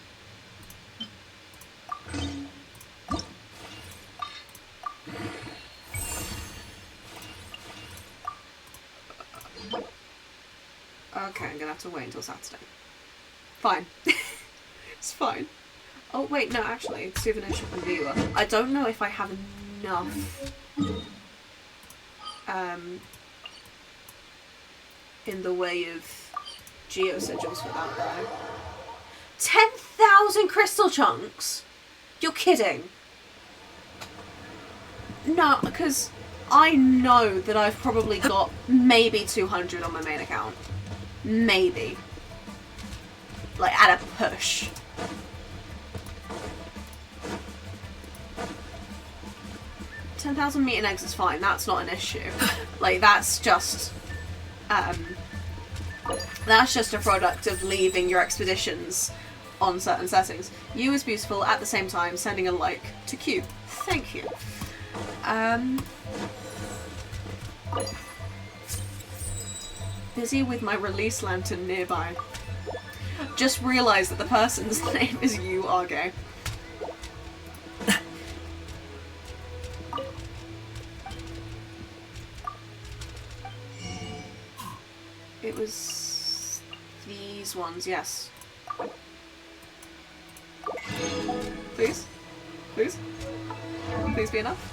Okay, I'm gonna have to wait until Saturday. Fine. It's fine. Oh wait, no, actually, souvenir shop and viewer. I don't know if I have enough in the way of geo sigils for that though. 10,000 crystal chunks? You're kidding. No, because I know that I've probably got maybe 200 on my main account. Maybe. Like, at a push. $10,000 meat and eggs is fine. That's not an issue. Like, that's just a product of leaving your expeditions on certain settings. You is beautiful, at the same time sending a like to Q. Thank you. Busy with my release lantern nearby. Just realised that the person's name is you are gay. It was these ones, yes. Please? Please? Please be enough?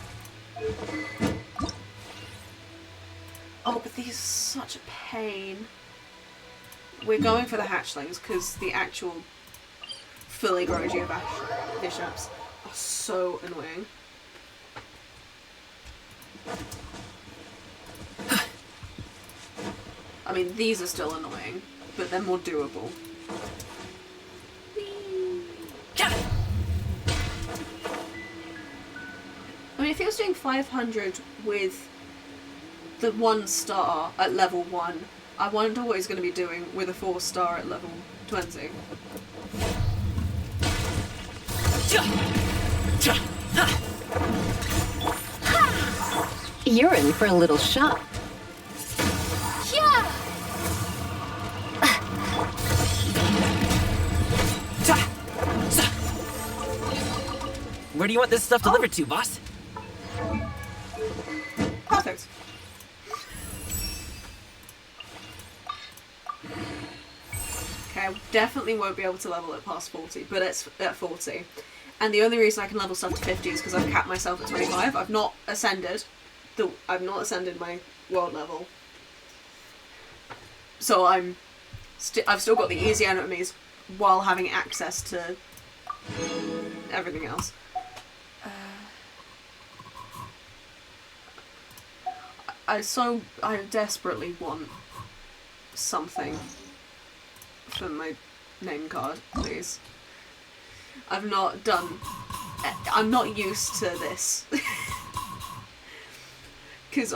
Oh, but these are such a pain. we're going for the hatchlings because the actual fully grown bishops are so annoying. I mean, these are still annoying, but they're more doable. I mean, if he was doing 500 with the 1 star at level 1, I wonder what he's going to be doing with a 4 star at level 20. You're in for a little shock. Where do you want this stuff delivered to, boss? Perfect. Okay, I definitely won't be able to level it past 40, but it's at 40. And the only reason I can level stuff to 50 is because I've capped myself at 25. I've not ascended. I've not ascended my world level. So I've still got the easy enemies while having access to everything else. I desperately want something for my name card, please. I'm not used to this. Because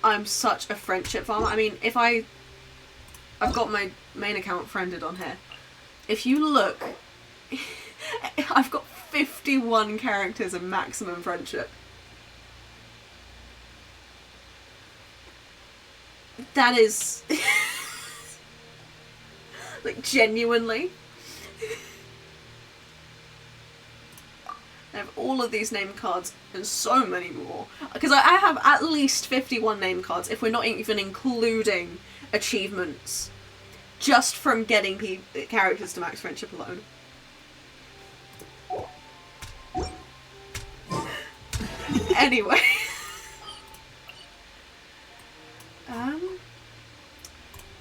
I'm such a friendship farmer. I mean, I've got my main account friended on here. If you look, I've got 51 characters in maximum friendship. That is like genuinely. I have all of these name cards and so many more. Because I have at least 51 name cards if we're not even including achievements. Just from getting characters to max friendship alone. Anyway.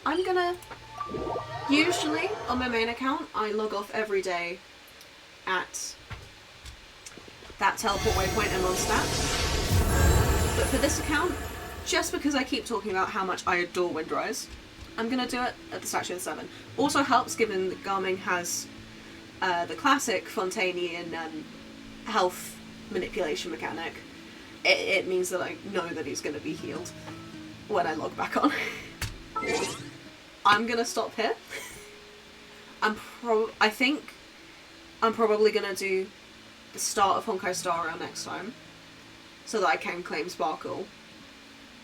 I'm gonna... Usually, on my main account, I log off every day at that teleport waypoint in Mondstadt. But for this account, just because I keep talking about how much I adore Windrise, I'm gonna do it at the Statue of the Seven. Also helps, given that Garming has the classic Fontainian health manipulation mechanic. It means that I know that he's gonna be healed when I log back on. I'm gonna stop here. I think I'm probably gonna do the start of Honkai Star Rail next time, so that I can claim Sparkle.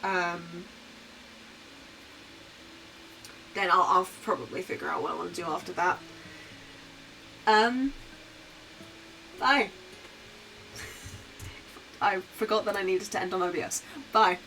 Then I'll probably figure out what I want to do after that. Bye. I forgot that I needed to end on OBS. Bye.